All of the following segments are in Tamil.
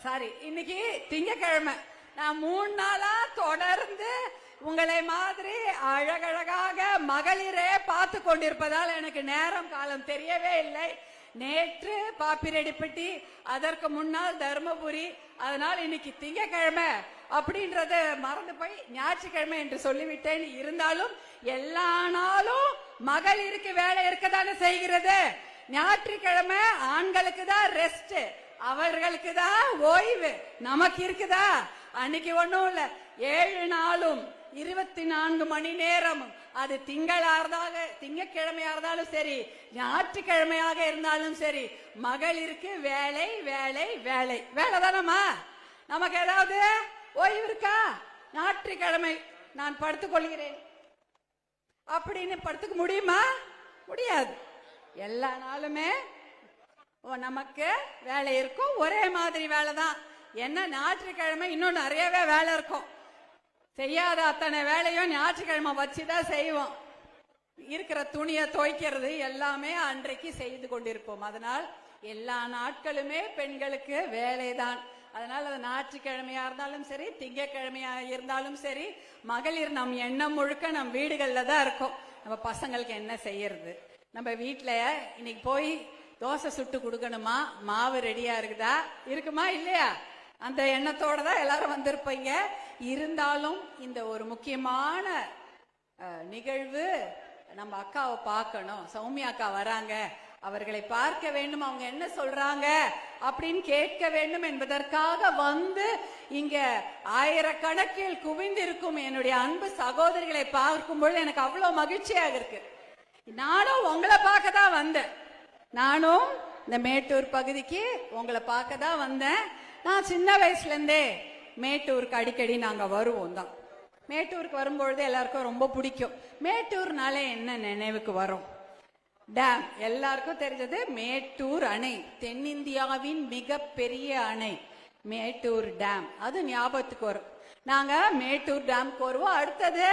சாரி, இன்னைக்கு திங்கக்கிழமை. நான் 3 நாளா தொடர்ந்து உங்களை மாதிரி அழகழகாக மகளிரே பார்த்து கொண்டிருப்பதால் எனக்கு நேரம் காலம் தெரியவே இல்லை. நேற்று பாப்பிரெட்டிப்பட்டி, அதற்கு முன்னால் தர்மபுரி. அதனால் இன்னைக்கு திங்கக்கிழமை அப்படின்றது மறந்து போய் ஞாயிற்றுக்கிழமை என்று சொல்லிவிட்டேன். இருந்தாலும் எல்லா நாளும் மகளிருக்கு வேலை இருக்கதானே செய்கிறது. ஞாயிற்றுக்கிழமை ஆண்களுக்கு தான் ரெஸ்ட், அவர்களுக்கு தான் ஓய்வு. நமக்கு இருக்குதா? அன்னைக்கு ஒண்ணும் இல்ல, 7 நாளும் 24 மணி நேரமும், அது திங்கக்கிழமையா இருந்தாலும் சரி, ஞாயிற்றுக்கிழமையாக இருந்தாலும் சரி, மகளிருக்கு வேலை வேலை வேலை வேலை தானம்மா. நமக்கு ஏதாவது ஓய்வு இருக்கா? ஞாயிற்றுக்கிழமை நான் படுத்துக் கொள்கிறேன் அப்படின்னு படுத்துக்க முடியுமா? முடியாது. எல்லா நாளுமே நமக்கு வேலை இருக்கும். ஒரே மாதிரி வேலை தான். என்ன, ஞாயிற்றுக்கிழமை இன்னும் நிறையவே வேலை இருக்கும். செய்யாத அத்தனை வேலையும் ஞாயிற்றுக்கிழமை வச்சுதான் செய்வோம். இருக்கிற துணியை துவைக்கிறது எல்லாமே அன்றைக்கு செய்து கொண்டிருப்போம். அதனால் எல்லா நாட்களுமே பெண்களுக்கு வேலைதான். அதனால அது ஞாயிற்றுக்கிழமையா இருந்தாலும் சரி, திங்கக்கிழமையா இருந்தாலும் சரி, மகளிர் நம் எண்ணம் முழுக்க நம் வீடுகள்ல தான் இருக்கும். நம்ம பசங்களுக்கு என்ன செய்யறது? நம்ம வீட்டுல இன்னைக்கு போய் தோசை சுட்டு கொடுக்கணுமா, மாவு ரெடியா இருக்குமா இல்லையா? அந்த எண்ணத்தோட தான் எல்லாரும் வந்திருப்பீங்க. இருந்தாலும் இந்த ஒரு முக்கியமான நிகழ்வு, நம்ம அக்காவை பார்க்கணும். சௌமியா அக்கா வராங்க, அவர்களை பார்க்க வேண்டும், அவங்க என்ன சொல்றாங்க அப்படின்னு கேட்க வேண்டும் என்பதற்காக வந்து இங்க ஆயிரக்கணக்கில் குவிந்திருக்கும் என்னுடைய அன்பு சகோதரிகளை பார்க்கும்போது எனக்கு அவ்வளவு மகிழ்ச்சியாக இருக்கு. நானும் உங்களை பார்க்க தான் வந்தேன். நானும் இந்த மேட்டூர் பகுதிக்கு உங்களை பார்க்க தான் வந்தேன். நான் சின்ன வயசுல இருந்தே மேட்டூருக்கு அடிக்கடி நாங்க வருவோம் தான். மேட்டூருக்கு வரும்பொழுது எல்லாருக்கும் ரொம்ப பிடிக்கும். மேட்டூர்னாலே என்ன நினைவுக்கு வரும்? டேம். எல்லாருக்கும் தெரிஞ்சது மேட்டூர் அணை, தென்னிந்தியாவின் மிகப்பெரிய அணை மேட்டூர் டேம். அது ஞாபகத்துக்கு வரும். நாங்க மேட்டூர் டேம்க்கு வருவோம். அடுத்தது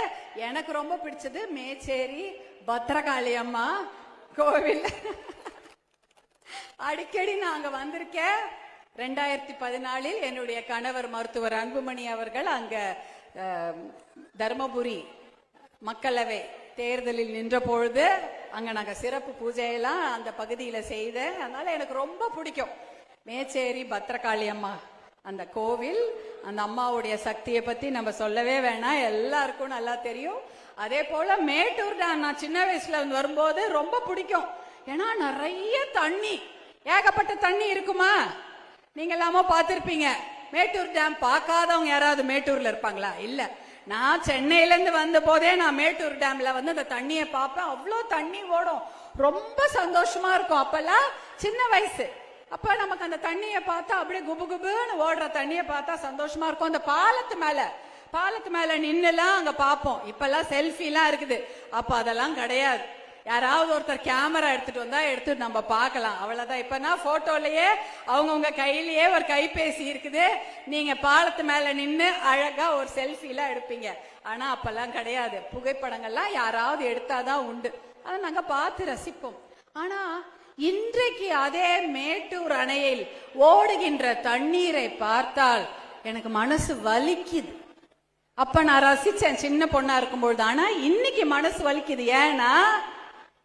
எனக்கு ரொம்ப பிடிச்சது மேச்சேரி பத்ரகாளி அம்மா கோவில். அடிக்கடி நாங்க வந்திருக்கேன். 2014 என்னுடைய கணவர் மருத்துவர் அன்புமணி அவர்கள் அங்க தர்மபுரி மக்களவை தேர்தலில் நின்ற பொழுது அங்க நாங்க சிறப்பு பூஜையெல்லாம் அந்த பகுதியில செய்தேன். அதனால எனக்கு ரொம்ப பிடிக்கும் மேச்சேரி பத்ரகாளி அம்மா அந்த கோவில். அந்த அம்மாவுடைய சக்தியை பத்தி நம்ம சொல்லவே வேணாம், எல்லாருக்கும் நல்லா தெரியும். அதே போல மேட்டூர் டேம் நான் சின்ன வயசுல வரும்போது ரொம்ப பிடிக்கும். ஏன்னா நிறைய தண்ணி, ஏகப்பட்ட தண்ணி இருக்குமா. நீங்க எல்லாமோ பார்த்திருப்பீங்க. மேட்டூர் டேம் பார்க்காதவங்க யாராவது மேட்டூர்ல இருப்பாங்களா? இல்ல. நான் சென்னையில இருந்து வந்த போதே நான் மேட்டூர் டேம்ல வந்து அந்த தண்ணியை பார்ப்பேன். அவ்வளோ தண்ணி ஓடும், ரொம்ப சந்தோஷமா இருக்கும். அப்பெல்லாம் சின்ன வயசு. அப்ப நமக்கு அந்த தண்ணியை பார்த்தா அப்படியே குபு குபுன்னு ஓடுற தண்ணியை பார்த்தா சந்தோஷமா இருக்கும். அந்த பாலத்து மேல நின்னுலாம் அங்க பார்ப்போம். இப்பெல்லாம் செல்ஃபி எல்லாம் இருக்குது, அப்ப அதெல்லாம் கிடையாது. யாராவது ஒருத்தர் கேமரா எடுத்துட்டு வந்தா எடுத்து நம்ம பார்க்கலாம், அவ்வளவுதான். இப்பனா போட்டோலயே அவங்கவுங்க கையிலேயே ஒரு கைபேசி இருக்குது. நீங்க பாலத்து மேல நின்னு அழகா ஒரு செல்ஃபி எல்லாம் எடுப்பீங்க. ஆனா அப்பெல்லாம் கிடையாது. புகைப்படங்கள்லாம் யாராவது எடுத்தாதான் உண்டு. அதை நாங்க பார்த்து ரசிப்போம். ஆனா இன்றைக்கு அதே மேட்டூர் அணையில் ஓடுகின்ற தண்ணீரை பார்த்தால் எனக்கு மனசு வலிக்குது. அப்ப நான் ரசிச்சேன் சின்ன பொண்ணா இருக்கும்பொழுது. ஆனா இன்னைக்கு மனசு வலிக்குது. ஏன்னா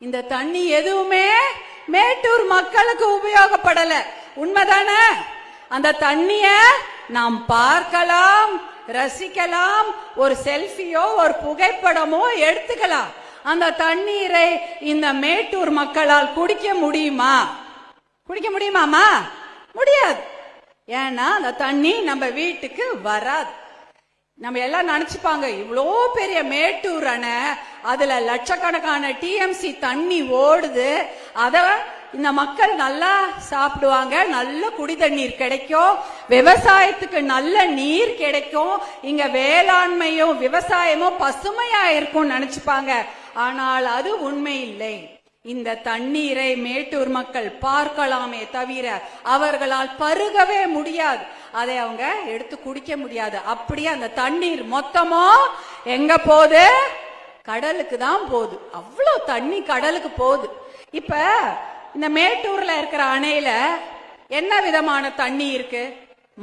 இந்த தண்ணி எதுவுமே மேட்டூர் மக்களுக்கு உபயோகப்படல. உண்மைதானே? அந்த தண்ணிய நாம் பார்க்கலாம், ரசிக்கலாம், ஒரு செல்ஃபியோ ஒரு புகைப்படமோ எடுத்துக்கலாம். அந்த தண்ணீரை இந்த மேட்டூர் மக்களால் குடிக்க முடியுமாமா? முடியாது. ஏன்னா அந்த தண்ணி நம்ம வீட்டுக்கு வராது. நம்ம எல்லாம் நினைச்சுப்பாங்க இவ்வளோ பெரிய மேட்டூர் அணை, அதுல லட்சக்கணக்கான டிஎம்சி தண்ணி ஓடுது, அத இந்த மக்கள் நல்லா சாப்பிடுவாங்க, நல்ல குடி தண்ணீர் கிடைக்கும், விவசாயத்துக்கு நல்ல நீர் கிடைக்கும், இங்க வேளாண்மையும் விவசாயமும் பசுமையா இருக்கும் நினைச்சுப்பாங்க. ஆனால் அது உண்மை இல்லை. இந்த தண்ணீரை மேட்டூர் மக்கள் பார்க்கலாமே தவிர அவர்களால் பருகவே முடியாது. அதை அவங்க எடுத்து குடிக்க முடியாது. அப்படியே அந்த தண்ணீர் மொத்தமோ எங்க போகுது? கடலுக்கு தான் போகுது. அவ்வளவு தண்ணி கடலுக்கு போகுது. இப்ப இந்த மேட்டூர்ல இருக்கிற அணையில என்ன விதமான தண்ணி இருக்கு?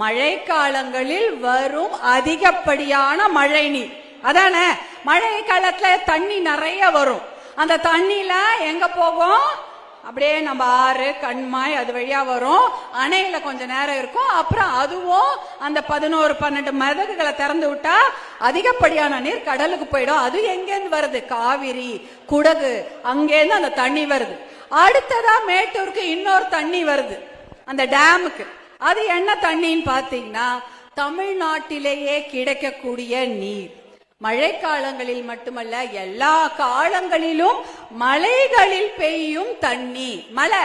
மழை காலங்களில் வரும் அதிகப்படியான மழை நீர். அதானே, மழை காலத்துல தண்ணி நிறைய வரும். அந்த தண்ணியில எங்க போகும்? அப்படியே நம்ம ஆறு கண்மாய் அது வழியா வரும். அணையில கொஞ்ச நேரம் இருக்கும். அப்புறம் அதுவும் அந்த 11-12 மதகுகளை திறந்து விட்டா அதிகப்படியான நீர் கடலுக்கு போயிடும். அது எங்கேருந்து வருது? காவிரி, குடகு, அங்கேருந்து அந்த தண்ணி வருது. அடுத்ததா மேட்டூருக்கு இன்னொரு தண்ணி வருது, அந்த டேமுக்கு. அது என்ன தண்ணின்னு பாத்தீங்கன்னா, தமிழ்நாட்டிலேயே கிடைக்கக்கூடிய நீர். மழை காலங்களில் மட்டுமல்ல, எல்லா காலங்களிலும் மலைகளில் பெய்யும் தண்ணி. மழை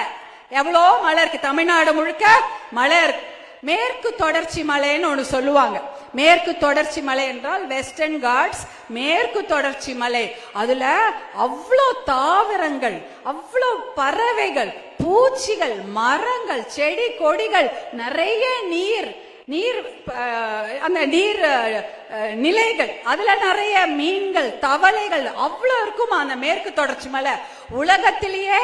எவ்வளோ மழை இருக்கு, தமிழ்நாடு முழுக்க மழை இருக்கு. மேற்கு தொடர்ச்சி மலைன்னு ஒன்று சொல்லுவாங்க. மேற்கு தொடர்ச்சி மலை என்றால் வெஸ்டர்ன் காட்ஸ், மேற்கு தொடர்ச்சி மலை. அதுல அவ்வளோ தாவரங்கள், அவ்வளோ பறவைகள், பூச்சிகள், மரங்கள், செடி கொடிகள், நிறைய நீர் அந்த நீர் நிலைகள், அதுல நிறைய மீன்கள், தவளைகள் அவ்வளவு இருக்கும் அந்த மேற்கு தொடர்ச்சி மலை. உலகத்திலேயே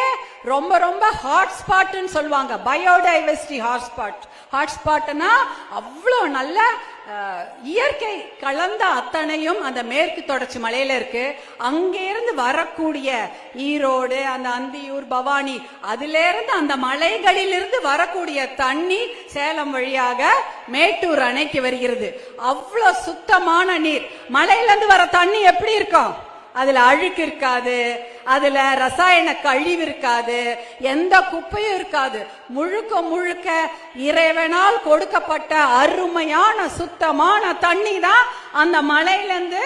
ரொம்ப ரொம்ப ஹாட்ஸ்பாட்னு சொல்லுவாங்க, பயோடைவர்சிட்டி ஹாட்ஸ்பாட். ஹாட்ஸ்பாட்னா அவ்வளோ நல்ல இயற்கை கலந்த அத்தனையும் அந்த மேற்கு தொடர்ச்சி மலையில இருக்கு. அங்கிருந்து வரக்கூடிய ஈரோடு, அந்த அந்தியூர், பவானி, அதுல இருந்து அந்த மலைகளிலிருந்து வரக்கூடிய தண்ணி சேலம் வழியாக மேட்டூர் அணைக்கு வருகிறது. அவ்வளவு சுத்தமான நீர். மலையில இருந்து வர தண்ணி எப்படி இருக்கும்? அதுல அழுக்கு இருக்காது, அதுல ரசாயன கழிவு இருக்காது, எந்த குப்பையும் இருக்காது. முழுக்க முழுக்க இறைவனால் கொடுக்கப்பட்ட அருமையான சுத்தமான தண்ணி தான் அந்த மலையிலிருந்து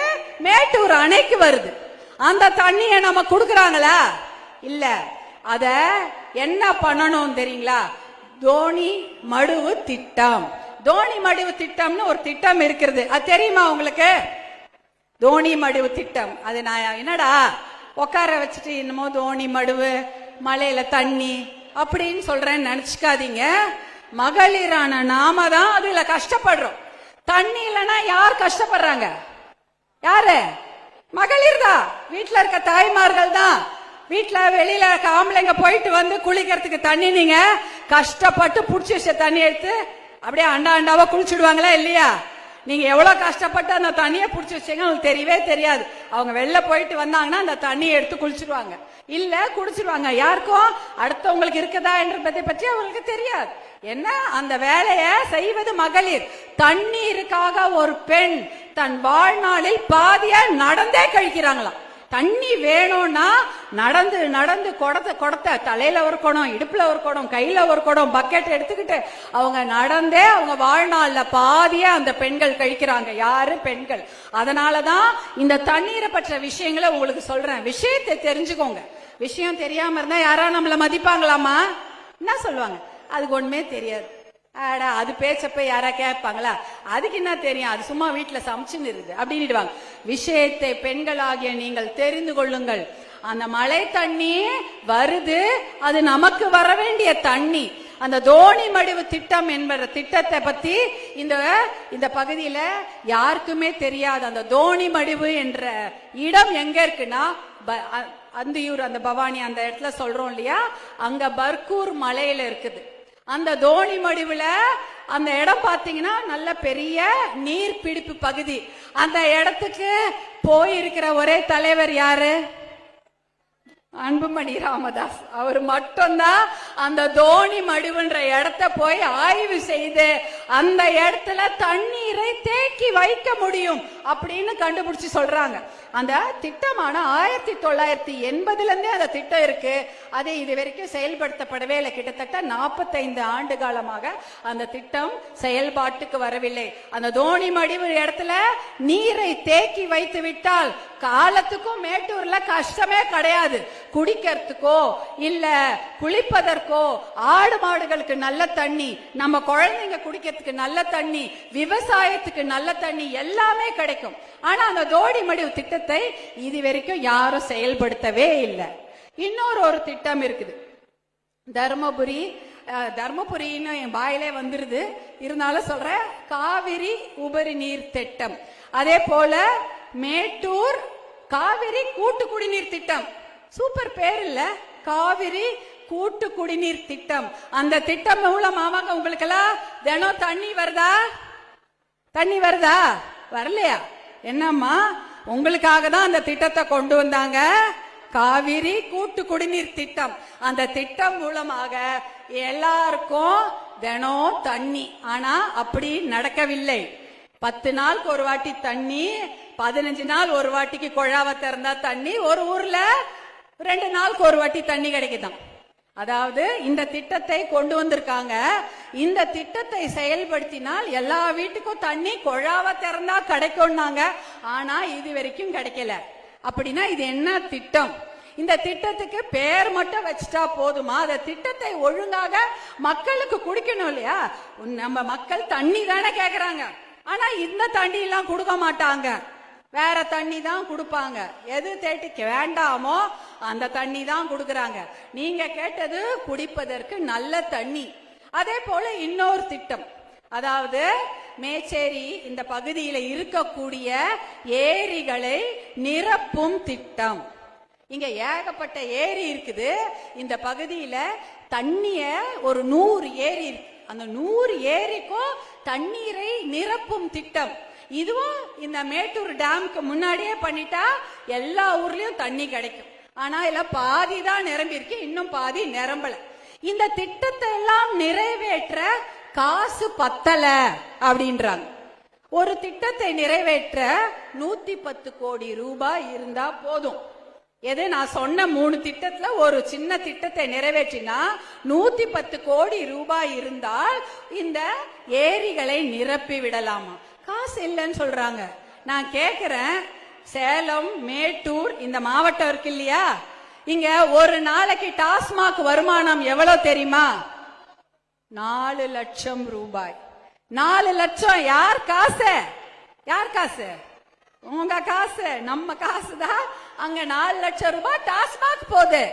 மேட்டூர் அணைக்கு வருது. அந்த தண்ணியை நம்ம குடுக்கறாங்களா? இல்ல. அத என்ன பண்ணணும் தெரியுங்களா? தோணி மடுவு திட்டம். தோணி மடுவு திட்டம்னு ஒரு திட்டம் இருக்கிறது, அது தெரியுமா உங்களுக்கு? தோணி மடுவு திட்டம். அது நான் என்னடா உட்கார வச்சுட்டு என்னமோ தோணி மடுவு, மலையில தண்ணி அப்படின்னு சொல்றேன்னு நினைச்சுக்காதீங்க. மகளிரான நாம தான் அதுல கஷ்டப்படுறோம். தண்ணி இல்லைன்னா யார் கஷ்டப்படுறாங்க? யாரு? மகளிர் தான். வீட்டுல இருக்க தாய்மார்கள் தான். வீட்டுல வெளியில இருக்க ஆம்பளைங்க போயிட்டு வந்து குளிக்கிறதுக்கு தண்ணி நீங்க கஷ்டப்பட்டு புடிச்சு வச்ச தண்ணி எடுத்து அப்படியே அண்டா அண்டாவா குளிச்சுடுவாங்களா இல்லையா? நீங்க எவ்வளவு கஷ்டப்பட்டு அந்த தண்ணியை புடிச்சு வச்சீங்க உங்களுக்கு தெரியவே தெரியாது. அவங்க வெளில போயிட்டு வந்தாங்கன்னா அந்த தண்ணியை எடுத்து குளிச்சிருவாங்க, இல்ல குடிச்சிருவாங்க. யாருக்கும் அடுத்தவங்களுக்கு இருக்குதா என்றதை பற்றி அவங்களுக்கு தெரியாது. என்ன, அந்த வேலையை செய்வது மகளிர். தண்ணீருக்காக ஒரு பெண் தன் வாழ்நாளில் பாதியா நடந்தே கழிக்கிறாங்களாம். தண்ணி வேணும்னா நடந்து நடந்து குடத்தை தலையில ஒரு குடம், இடுப்புல ஒரு குடம், கையில ஒரு குடம், பக்கெட் எடுத்துக்கிட்டு அவங்க நடந்தே அவங்க வாழ்நாள்ல பாதியா அந்த பெண்கள் கழிக்கிறாங்க. யாரு? பெண்கள். அதனாலதான் இந்த தண்ணீரை பற்ற விஷயங்களை உங்களுக்கு சொல்றேன். விஷயத்தை தெரிஞ்சுக்கோங்க. விஷயம் தெரியாம இருந்தா யாரா நம்மள மதிப்பாங்களாமா? என்ன சொல்லுவாங்க? அதுக்கு ஒண்ணுமே தெரியாது. ஆடா, அது பேச்சப்ப யாரா கேட்பாங்களா? அதுக்கு என்ன தெரியும், அது சும்மா வீட்டுல சமைச்சுன்னு இருக்குது அப்படின்னுடுவாங்க. விஷயத்தை பெண்களாகிய நீங்கள் தெரிந்து கொள்ளுங்கள். அந்த மழை தண்ணி வருது, அது நமக்கு வர வேண்டிய தண்ணி. அந்த தோணி மடுவு திட்டம் என்பது திட்டத்தை பத்தி இந்த பகுதியில யாருக்குமே தெரியாது. அந்த தோணி மடுவு என்ற இடம் எங்க இருக்குன்னா, அந்தியூர், அந்த பவானி அந்த இடத்துல சொல்றோம் இல்லையா, அங்க பர்கூர் மலையில இருக்குது. அந்த தோணி மடுவுல அந்த இடம் பாத்தீங்கன்னா நல்ல பெரிய நீர் பிடிப்பு பகுதி. அந்த இடத்துக்கு போயிருக்கிற ஒரே தலைவர் யாரு? அன்புமணி ராமதாஸ். அவர் மட்டும்தான் அந்த தோணி மடுவுன்ற இடத்த போய் ஆய்வு செய்து அந்த இடத்துல தண்ணீரை தேக்கி வைக்க முடியும் அப்படின்னு கண்டுபிடிச்சு சொல்றாங்க. அந்த திட்டமான 1980 இருந்தே அந்த திட்டம் இருக்கு. அது இது வரைக்கும் செயல்படுத்தப்படவே இல்லை. கிட்டத்தட்ட 45 ஆண்டு காலமாக அந்த திட்டம் செயல்பாட்டுக்கு வரவில்லை. அந்த தோணி மடுவு இடத்துல நீரை தேக்கி வைத்து விட்டால் காலத்துக்கும் மேட்டூர்ல கஷ்டமே கிடையாது. குடிக்கிறதுக்கோ இல்ல குளிப்பதற்கோ, ஆடு மாடுகளுக்கு நல்ல தண்ணி, நம்ம குழந்தைங்க குடிக்கிறதுக்கு நல்ல தண்ணி, விவசாயத்துக்கு நல்ல தண்ணி எல்லாமே கிடைக்கும். ஆனா அந்த தோணி மடுவு திட்டத்தை இது வரைக்கும் யாரும் செயல்படுத்தவே இல்லை. இன்னொரு திட்டம் இருக்குது, தர்மபுரின்னு என் வாயிலே வந்துருது, இருந்தாலும் சொல்ற, காவிரி உபரி நீர் திட்டம். அதே போல மேட்டூர் காவிரி கூட்டு குடிநீர் திட்டம். சூப்பர் பேர் இல்ல? காவிரி கூட்டு குடிநீர் திட்டம். அந்த திட்டம் மூலமாக உங்களுக்கு எல்லாம் தினம் தண்ணி வருதா? தண்ணி வருதா? வரலையா? என்னம்மா, உங்களுக்காக தான் அந்த திட்டத்தை கொண்டு வந்தாங்க, காவிரி கூட்டு குடிநீர் திட்டம். அந்த திட்டம் மூலமாக எல்லாருக்கும் தினம் தண்ணி. ஆனா அப்படி நடக்கவில்லை. 10 நாளுக்கு ஒரு வாட்டி தண்ணி, 15 நாள் ஒரு வாட்டிக்கு குழாவை திறந்தா தண்ணி, ஒரு ஊர்ல 2 நாளுக்கு ஒரு வாட்டி தண்ணி கிடைக்குதாம். அதாவது இந்த திட்டத்தை கொண்டு வந்திருக்காங்க. இந்த திட்டத்தை செயல்படுத்தினால் எல்லா வீட்டுக்கும் தண்ணி குழாவை திறந்தா கிடைக்கும்னாங்க. ஆனா இது வரைக்கும் கிடைக்கல. அப்படின்னா இது என்ன திட்டம்? இந்த திட்டத்துக்கு பேர் மட்டும் வச்சுட்டா போதுமா? அந்த திட்டத்தை ஒழுங்காக மக்களுக்கு குடிக்கணும் இல்லையா? நம்ம மக்கள் தண்ணி தானே கேக்குறாங்க. ஆனா இந்த தண்ணி எல்லாம் கொடுக்க மாட்டாங்க, வேற தண்ணி தான் கொடுப்பாங்க. எது தேட்டிக்கு வேண்டாமோ அந்த தண்ணி தான் கொடுக்கறாங்க. நீங்க கேட்டது குடிப்பதற்கு நல்ல தண்ணி. அதே போல இன்னொரு திட்டம், அதாவது மேச்சேரி இந்த பகுதியில இருக்கக்கூடிய ஏரிகளை நிரப்பும் திட்டம். இங்க ஏகப்பட்ட ஏரி இருக்குது. இந்த பகுதியில தண்ணிய ஒரு 100 ஏரி இருக்கு. அந்த 100 ஏரிக்கும் தண்ணீரை நிரப்பும் திட்டம். இதுவும் இந்த மேட்டூர் டேமுக்கு முன்னாடியே பண்ணிட்டா எல்லா ஊர்லயும் தண்ணி கிடைக்கும். ஆனா இல்ல பாதி தான் நிரம்பி இருக்கு, இன்னும் பாதி நிரம்பல. இந்த திட்டத்தை எல்லாம் நிறைவேற்ற காசு பத்தல அப்படின்றாங்க. ஒரு திட்டத்தை நிறைவேற்ற 110 கோடி ரூபாய் இருந்தா போதும். எது நான் சொன்ன 3 திட்டத்துல ஒரு சின்ன திட்டத்தை நிறைவேற்றினா 110 கோடி ரூபாய் இருந்தால் இந்த ஏரிகளை நிரப்பி விடலாமா? காசு இல்லைன்னு சொல்றாங்க. நான் கேக்குறேன், சேலம் மேட்டூர் இந்த மாவட்டம் இருக்கு இல்லையா, இங்க ஒரு நாளைக்கு டாஸ்மாக் வருமானம் எவ்வளவு தெரியுமா? 4 லட்சம் ரூபாய். 4 லட்சம் யார் காசு? யார் காசு? உங்க காசு, நம்ம காசு தான். அங்க 4 லட்சம் ரூபாய் டாஸ்மாக் போகுது.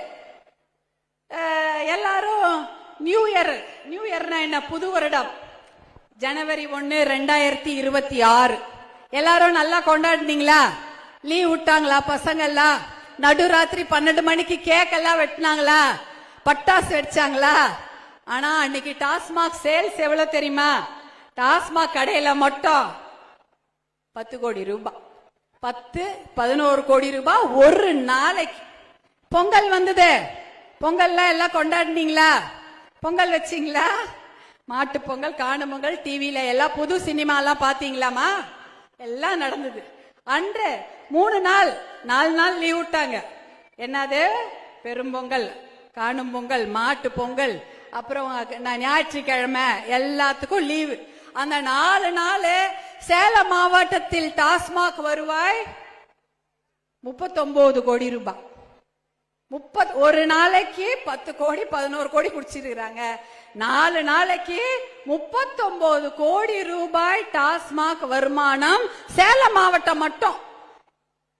எல்லாரும் நியூ இயர்னா என்ன? புது வருடம் ஜனவரி 1, 2026 எல்லாரும் நல்லா கொண்டாடினீங்களா? லீவ் விட்டாங்களா பசங்க எல்லாம்? நடுராத்திரி 12 மணிக்கு கேக் எல்லாம் வெட்டினாங்களா? பட்டாசு வெடிச்சாங்களா? ஆனா அன்னைக்கு டாஸ்மாக் சேல்ஸ் எவ்வளவு தெரியுமா? டாஸ்மாக் கடையில மட்டும் 10 கோடி ரூபாய், 10-11 கோடி ரூபாய் ஒரு நாளைக்கு. பொங்கல் வந்தது, பொங்கல்ல எல்லாம் கொண்டாடினீங்களா? பொங்கல் வச்சீங்களா? மாட்டு பொங்கல், காணும் பொங்கல், டிவில எல்லாம் புது சினிமா எல்லாம் பாத்தீங்களாமா? எல்லாம் நடந்தது. அன்று 3 நாள் 4 நாள் லீவ் விட்டாங்க. என்னது? பெரும்பொங்கல், காணும் பொங்கல், மாட்டு பொங்கல், அப்புறம் ஞாயிற்றுக்கிழமை எல்லாத்துக்கும் லீவு. அந்த 4 நாள் சேலம் மாவட்டத்தில் டாஸ்மாக் வருவாய் 39 கோடி ரூபாய். ஒரு நாளைக்கு 10 கோடி 11 கோடி குடிச்சிருக்காங்க. 4 நாளைக்கு 39 கோடி ரூபாய் டாஸ்மாக் வருமானம் சேலம் மாவட்டம் மட்டும்.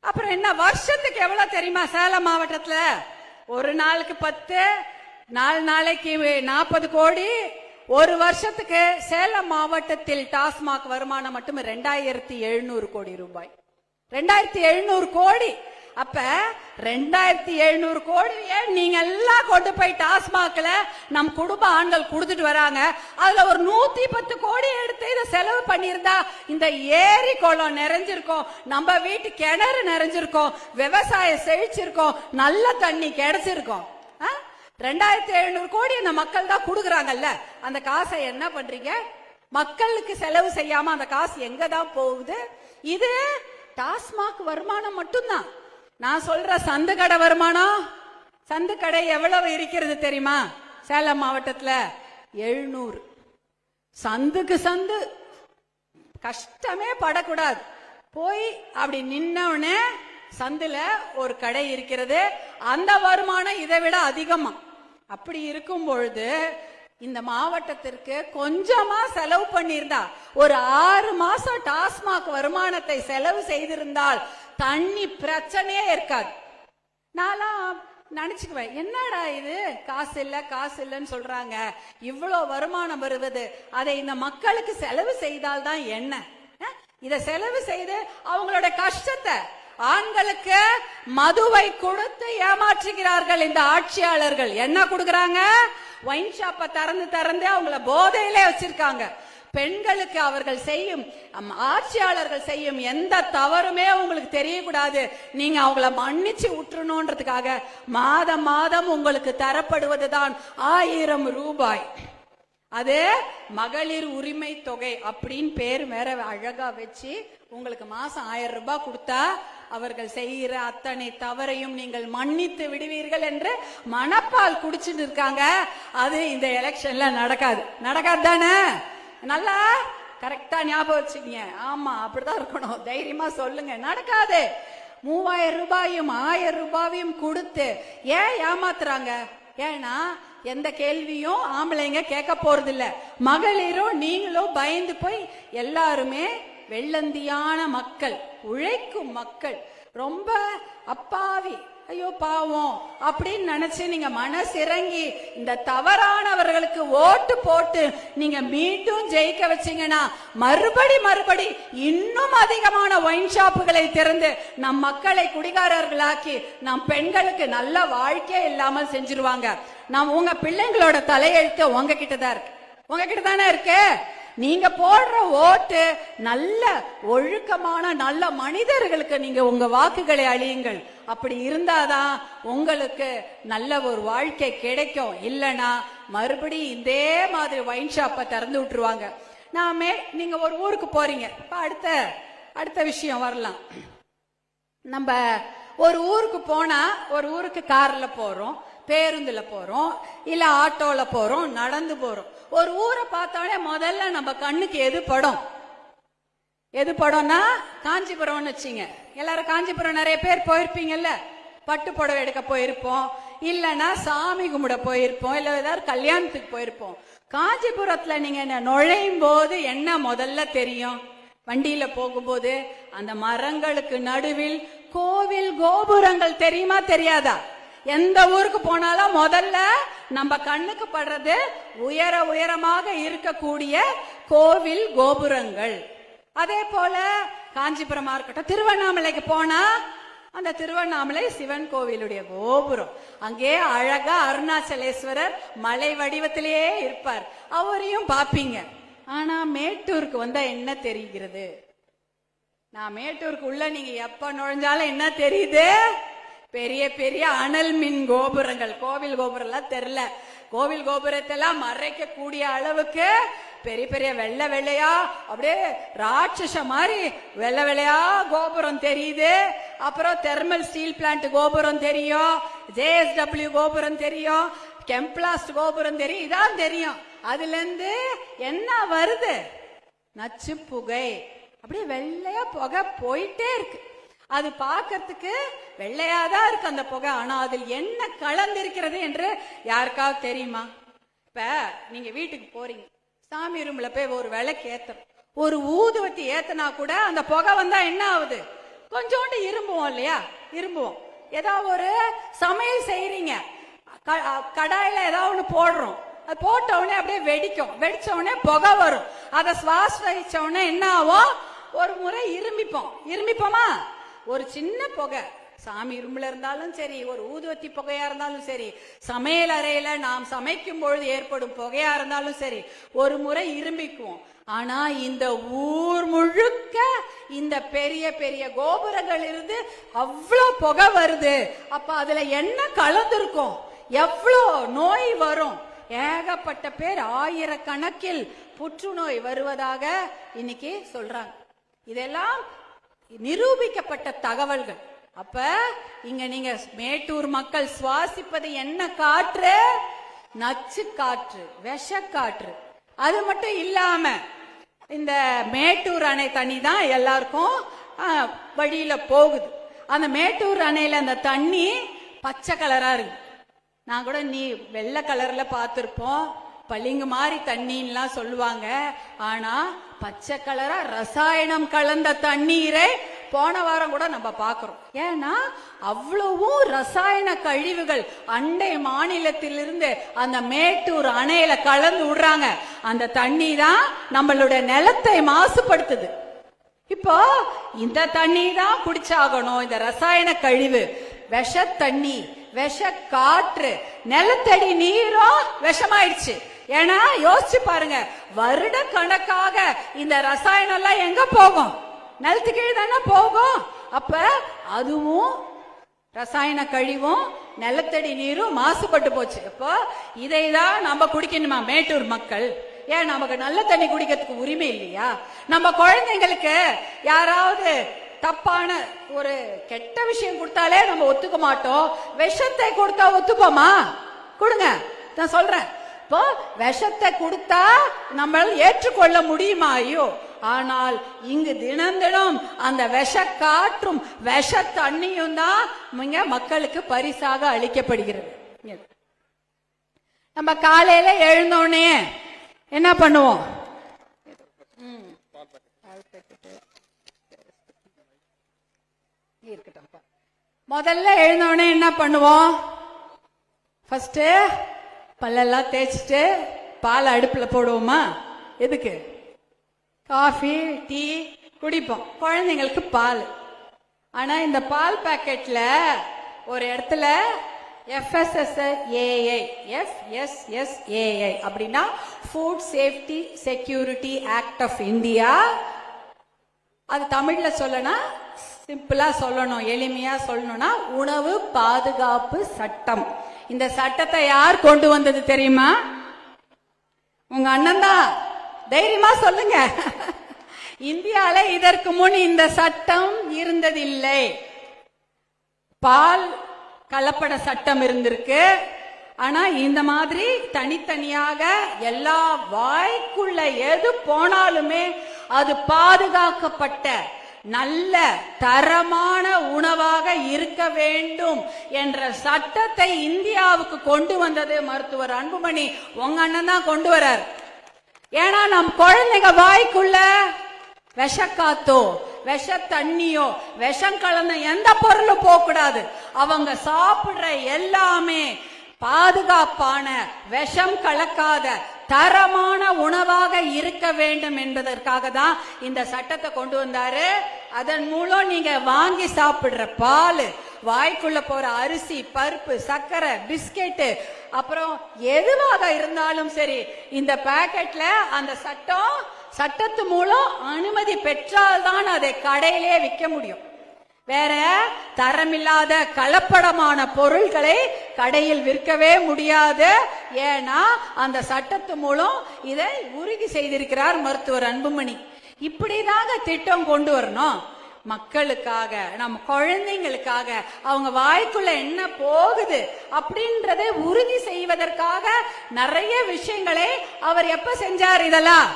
அப்புறம் என்ன, வருஷத்துக்கு எவ்வளவு தெரியுமா சேலம் மாவட்டத்துல? ஒரு நாளுக்கு 10, 4 நாளைக்கு 40 கோடி. ஒரு வருஷத்துக்கு சேலம் மாவட்டத்தில் டாஸ்மாக் வருமானம் மட்டும் 2700 கோடி ரூபாய். 2700 கோடி. அப்ப 2700 கோடியே நீங்க எல்லாம் கொண்டு போய் டாஸ்மாக்ல நம் குடும்ப ஆண்கள் கொடுத்துட்டு வராங்க. அதுல ஒரு 110 கோடி எடுத்து இதை செலவு பண்ணிருந்தா இந்த ஏரி குளம் நிறைஞ்சிருக்கும், நம்ம வீட்டு கிணறு நிறைஞ்சிருக்கும், விவசாயம் செழிச்சிருக்கும், நல்ல தண்ணி கிடைச்சிருக்கும். 2700 கோடி அந்த மக்கள் தான் கொடுக்கறாங்கல்ல, அந்த காசை என்ன பண்றீங்க? மக்களுக்கு செலவு செய்யாம அந்த காசு எங்க தான் போகுது? இது டாஸ்மாக் வருமானம் மட்டும்தான். நான் சொல்ற சந்து கடை வருமானம், சந்து கடை எவ்வளவு இருக்கிறது தெரியுமா சேலம் மாவட்டத்துல? 700. சந்துக்கு சந்து கஷ்டமே படக்கூடாது. போய் அப்படி நின்னவனே சந்துல ஒரு கடை இருக்கிறது. அந்த வருமானம் இதை விட அதிகமா. அப்படி இருக்கும் பொழுது இந்த மாவட்டத்திற்கு கொஞ்சமா செலவு பண்ணியிருந்தா, ஒரு 6 மாசம் டாஸ்மாக் வருமானத்தை செலவு செய்திருந்தால் தண்ணி பிரச்சனையே இருக்காது. நான் நினைச்சுக்குவேன், என்னடா இது காசு இல்ல காசு இல்லன்னு சொல்றாங்க, இவ்வளவு வருமானம் வருவது, அதை இந்த மக்களுக்கு செலவு செய்தால் தான் என்ன? இத செலவு செய்து அவங்களோட கஷ்டத்தை, ஆண்களுக்கு மதுவை கொடுத்து ஏமாற்றுகிறார்கள் இந்த ஆட்சியாளர்கள். என்ன கொடுக்கறாங்க? ஒயின் ஷாப்பை திறந்து அவங்கள போதையிலே வச்சிருக்காங்க. பெண்களுக்கு அவர்கள் செய்யும், ஆட்சியாளர்கள் செய்யும் எந்த தவறுமே உங்களுக்கு தெரியக்கூடாது, நீங்க அவங்கள மன்னிச்சு விட்டுறணும்ன்றதுக்காக மாதம் மாதம் உங்களுக்கு தரப்படுவதுதான் 1000 ரூபாய். அது மகளிர் உரிமை தொகை அப்படின்னு பேர் வேற அழகா வச்சு உங்களுக்கு மாசம் 1000 ரூபாய் கொடுத்தா அவர்கள் செய்கிற அத்தனை தவறையும் நீங்கள் மன்னித்து விடுவீர்கள் என்று மனப்பால் குடிச்சுட்டு இருக்காங்க. அது இந்த எலெக்ஷன்ல நடக்காது தானே? நல்லா கரெக்டா ஞாபகம் வச்சுக்கீங்க. ஆமா, அப்படிதான் இருக்கணும். தைரியமா சொல்லுங்க. நடக்காது. 3000 ரூபாயும் 1000 ரூபாயும் கொடுத்து ஏன் ஏமாத்துறாங்க? ஏன்னா எந்த கேள்வியும் ஆம்பளைங்க கேட்க போறது இல்ல. மகளிரும் நீங்களும் பயந்து போய் எல்லாருமே வெள்ளந்தியான மக்கள், உழைக்கும் மக்கள், ரொம்ப அப்பாவி, ஐயோ பாவம் அப்படின்னு நினைச்சு நீங்க மனசிறங்கி இந்த தவறானவர்களுக்கு ஓட்டு போட்டு நீங்க மீண்டும் ஜெயிக்க வச்சீங்கன்னா மறுபடி இன்னும் அதிகமான ஒயின் ஷாப்புகளை திறந்து நம் மக்களை குடிகாரர்களாக்கி நம் பெண்களுக்கு நல்ல வாழ்க்கையே இல்லாமல் செஞ்சிருவாங்க. நாம் உங்க பிள்ளைங்களோட தலையெழுத்து உங்ககிட்ட தானே இருக்கு. நீங்க போடுற ஓட்டு நல்ல ஒழுக்கமான நல்ல மனிதர்களுக்கு நீங்க உங்க வாக்குகளை அளியுங்கள். அப்படி இருந்தாதான் உங்களுக்கு நல்ல ஒரு வாழ்க்கை கிடைக்கும். இல்லனா மறுபடியும் இதே மாதிரி ஒயின் ஷாப்பை திறந்து விட்டுருவாங்க. நீங்க ஒரு ஊருக்கு போறீங்க. அடுத்த விஷயம் வரலாம். நம்ம ஒரு ஊருக்கு போனா, ஒரு ஊருக்கு கார்ல போறோம், பேருந்துல போறோம், இல்ல ஆட்டோல போறோம், நடந்து போறோம். ஒரு ஊரை பார்த்தாலே முதல்ல நம்ம கண்ணுக்கு எது படம்னா காஞ்சிபுரம்னு வச்சுங்க. எல்லாரும் காஞ்சிபுரம் நிறைய பேர் போயிருப்பீங்கல்ல. பட்டு புடவை எடுக்க போயிருப்போம், இல்லைன்னா சாமி கும்பிட போயிருப்போம், இல்ல ஏதாவது கல்யாணத்துக்கு போயிருப்போம். காஞ்சிபுரத்துல நீங்க நுழையும் போது என்ன முதல்ல தெரியும்? வண்டியில போகும்போது அந்த மரங்களுக்கு நடுவில் கோவில் கோபுரங்கள் தெரியுமா தெரியாதா? எந்த ஊருக்கு போனாலும் முதல்ல நம்ம கண்ணுக்கு படுறது உயரமாக இருக்கக்கூடிய கோவில் கோபுரங்கள். அதே போல காஞ்சிபுரமா இருக்கட்டும், திருவண்ணாமலைக்கு போனா அந்த திருவண்ணாமலை சிவன் கோவிலுடைய கோபுரம், அங்கே அழகா அருணாச்சலேஸ்வரர் மலை வடிவத்திலேயே இருப்பார், அவரையும் பாப்பீங்க. ஆனா மேட்டூருக்கு வந்தா என்ன தெரிகிறது? நான் மேட்டூருக்கு உள்ள நீங்க எப்ப நுழைஞ்சாலும் என்ன தெரியுது? பெரிய பெரிய அனல் மின் கோபுரங்கள். கோவில் கோபுரம் எல்லாம் தெரியல. கோவில் கோபுரத்தெல்லாம் மறைக்க கூடிய அளவுக்கு பெரிய பெரிய வெள்ளையா அப்படியே ராட்சச மாதிரி வெள்ளையா கோபுரம் தெரியுது. அப்புறம் தெர்மல் ஸ்டீல் பிளான்ட் கோபுரம் தெரியும், JSW கோபுரம் தெரியும், கெம்பிளாஸ்ட் கோபுரம் தெரியும். இதான் தெரியும். அதுல இருந்து என்ன வருது? நச்சு புகை. அப்படியே வெள்ளையா புகை போயிட்டே இருக்கு. அது பார்க்கறதுக்கு வெள்ளையாதான் இருக்கு அந்த புகை. ஆனா அதில் என்ன கலந்திருக்கிறது என்று யாருக்காவது தெரியுமா? இப்ப நீங்க வீட்டுக்கு போறீங்க, சாமி ரூம்ல போய் ஒரு விளக்கு ஏத்துறோம், ஒரு ஊதுவத்தி ஏத்தனா கூட அந்த புகை வந்தா என்ன ஆகுது? கொஞ்சோண்டு இரும்புவோம் இல்லையா? ஏதாவது ஒரு சமையல் செய்யறீங்க, கடாயில ஏதாவது ஒண்ணு போடுறோம், அது போட்ட உடனே அப்படியே வெடிக்கும். வெடிச்ச உடனே புகை வரும். அதை சுவாசிச்ச உடனே என்ன ஆகும்? ஒரு முறை இருமிப்போமா? ஒரு சின்ன புகை, சாமி இரும்புல இருந்தாலும் சரி, ஒரு ஊதுவத்தி புகையா இருந்தாலும் சரி, சமையல் அறையில நாம் சமைக்கும் பொழுது ஏற்படும் புகையா இருந்தாலும் சரி, ஒரு முறை இரும்பிக்குவோம். ஆனா இந்த ஊர் முழுக்க இந்த பெரிய பெரிய கோபுரங்கள் இருந்து அவ்வளவு புகை வருது. அப்ப அதுல என்ன கலந்திருக்கும்? எவ்வளோ நோய் வரும்? ஏகப்பட்ட பேர், 1000 கணக்கில் புற்றுநோய் வருவதாக இன்னைக்கு சொல்றாங்க. இதெல்லாம் நிரூபிக்கப்பட்ட தகவல்கள். அப்ப இங்க நீங்க மேட்டூர் மக்கள் சுவாசிப்பது என்ன காற்று? நச்சு காற்று, விஷ காற்று. அது மட்டும் இல்லாம இந்த மேட்டூர் அணை தண்ணி தான் எல்லாருக்கும் வழியில போகுது. அந்த மேட்டூர் அணையில அந்த தண்ணி பச்சை கலரா இருக்கு. நான் கூட நீ வெள்ளை கலர்ல பார்த்திருப்போம், பளிங்கு மாதிரி தண்ணின்லாம் சொல்லுவாங்க. ஆனா பச்சை கலரா ரசாயனம் கலந்த தண்ணீரை போன வாரம் கூட நம்ம பாக்குறோம். ஏன்னா அவ்வளவும் ரசாயன கழிவுகள் அண்டை மாநிலத்திலிருந்து அந்த மேட்டூர் அணையில கலந்து விடுறாங்க. அந்த தண்ணி தான் நம்மளுடைய நிலத்தை மாசுபடுத்துது. இப்போ இந்த தண்ணி தான் குடிச்சாகணும். இந்த ரசாயன கழிவு, விஷ தண்ணி, விஷ காற்று, நிலத்தடி நீரும் விஷமாயிடுச்சு. ஏன்னா யோசிச்சு பாருங்க, வருட கணக்காக இந்த ரசாயனம் எல்லாம் எங்க போகும்? நிலத்துக்கு கீழே தானே போகும். அப்ப அதுவும் ரசாயன கழிவும் நிலத்தடி நீரும் மாசுபட்டு போச்சு. அப்போ இதை தான் நம்ம குடிக்கணுமா மேட்டூர் மக்கள்? ஏன் நமக்கு நல்ல தண்ணி குடிக்கிறதுக்கு உரிமை இல்லையா? நம்ம குழந்தைங்களுக்கு யாராவது தப்பான ஒரு கெட்ட விஷயம் கொடுத்தாலே நம்ம ஒத்துக்க மாட்டோம். விஷத்தை கொடுத்தா ஒத்துப்போமா? கொடுங்க, நான் சொல்றேன். இப்போ விஷத்தை கொடுத்தா நம்ம ஏற்றுக்கொள்ள முடியுமா? ஐயோ, ஆனால் இங்கு தினம் தினம் அந்த விஷ காற்றும் விஷ தண்ணியும் தான் இங்க மக்களுக்கு பரிசாக அளிக்கப்படுகிறது. நம்ம காலையில எழுந்தோடனே என்ன பண்ணுவோம்? முதல்ல எழுந்தோடனே என்ன பண்ணுவோம்? ஃபர்ஸ்ட் பல்லெல்லாம் தேய்ச்சிட்டு பால் அடுப்புல போடுவோமா? எதுக்கு? காஃபி டீ குடிப்போம், குழந்தைங்களுக்கு பால். ஆனா இந்த பால் பாக்கெட்ல ஒரு இடத்துல FSSAI அப்படின்னா food safety security act of India. அது தமிழ்ல சொல்லணும், சிம்பிளா சொல்லணும், எளிமையா சொல்லணும்னா உணவு பாதுகாப்பு சட்டம். இந்த சட்டத்தை யார் கொண்டு வந்தது தெரியுமா? உங்க அண்ணன் தான். தைரியமா சொல்லுங்க. இந்தியால இதற்கு முன் இந்த சட்டம் இருந்ததில்லை. பால் கலப்பட சட்டம் இருந்திருக்கு. ஆனா இந்த மாதிரி தனித்தனியாக எல்லா வாய்க்குள்ள எது போனாலுமே அது பாதுகாக்கப்பட்ட நல்ல தரமான உணவாக இருக்க வேண்டும் என்ற சட்டத்தை இந்தியாவுக்கு கொண்டு வந்தது மருத்துவர் அன்புமணி. உங்க அண்ணன் தான் கொண்டு வரார். ஏன்னா நம் குழந்தைங்க வாய்க்குள்ள விஷக்காத்தோ விஷ தண்ணியோ விஷம் கலந்த எந்த பொருளும் போக கூடாது. அவங்க சாப்பிடுற எல்லாமே பாதுகாப்பான விஷம் கலக்காத தரமான உணவாக இருக்க வேண்டும் என்பதற்காக தான் இந்த சட்டத்தை கொண்டு வந்தாரு. அதன் மூலம் நீங்க வாங்கி சாப்பிடுற பால், வாய்க்குள்ள போற அரிசி, பருப்பு, சர்க்கரை, பிஸ்கெட், அப்புறம் எதுவாக இருந்தாலும் சரி, இந்த பாக்கெட்ல அந்த சட்டத்து மூலம் அனுமதி பெற்றால்தான் அதை கடையிலே விற்க முடியும். வேற தரமில்லாத கலப்படமான பொருட்களை கடையில் விற்கவே முடியாது. ஏன்னா அந்த சட்டத்து மூலம் இதை உறுதி செய்திருக்கிறார் மருத்துவர் அன்புமணி. இப்படிதாங்க திட்டம் கொண்டு வரணும். மக்களுக்காக, நம்ம குழந்தைங்களுக்காக, அவங்க வாய்க்குள்ள என்ன போகுது அப்படின்றதை உறுதி செய்வதற்காக நிறைய விஷயங்களை அவர் எப்ப செஞ்சார்? இதெல்லாம்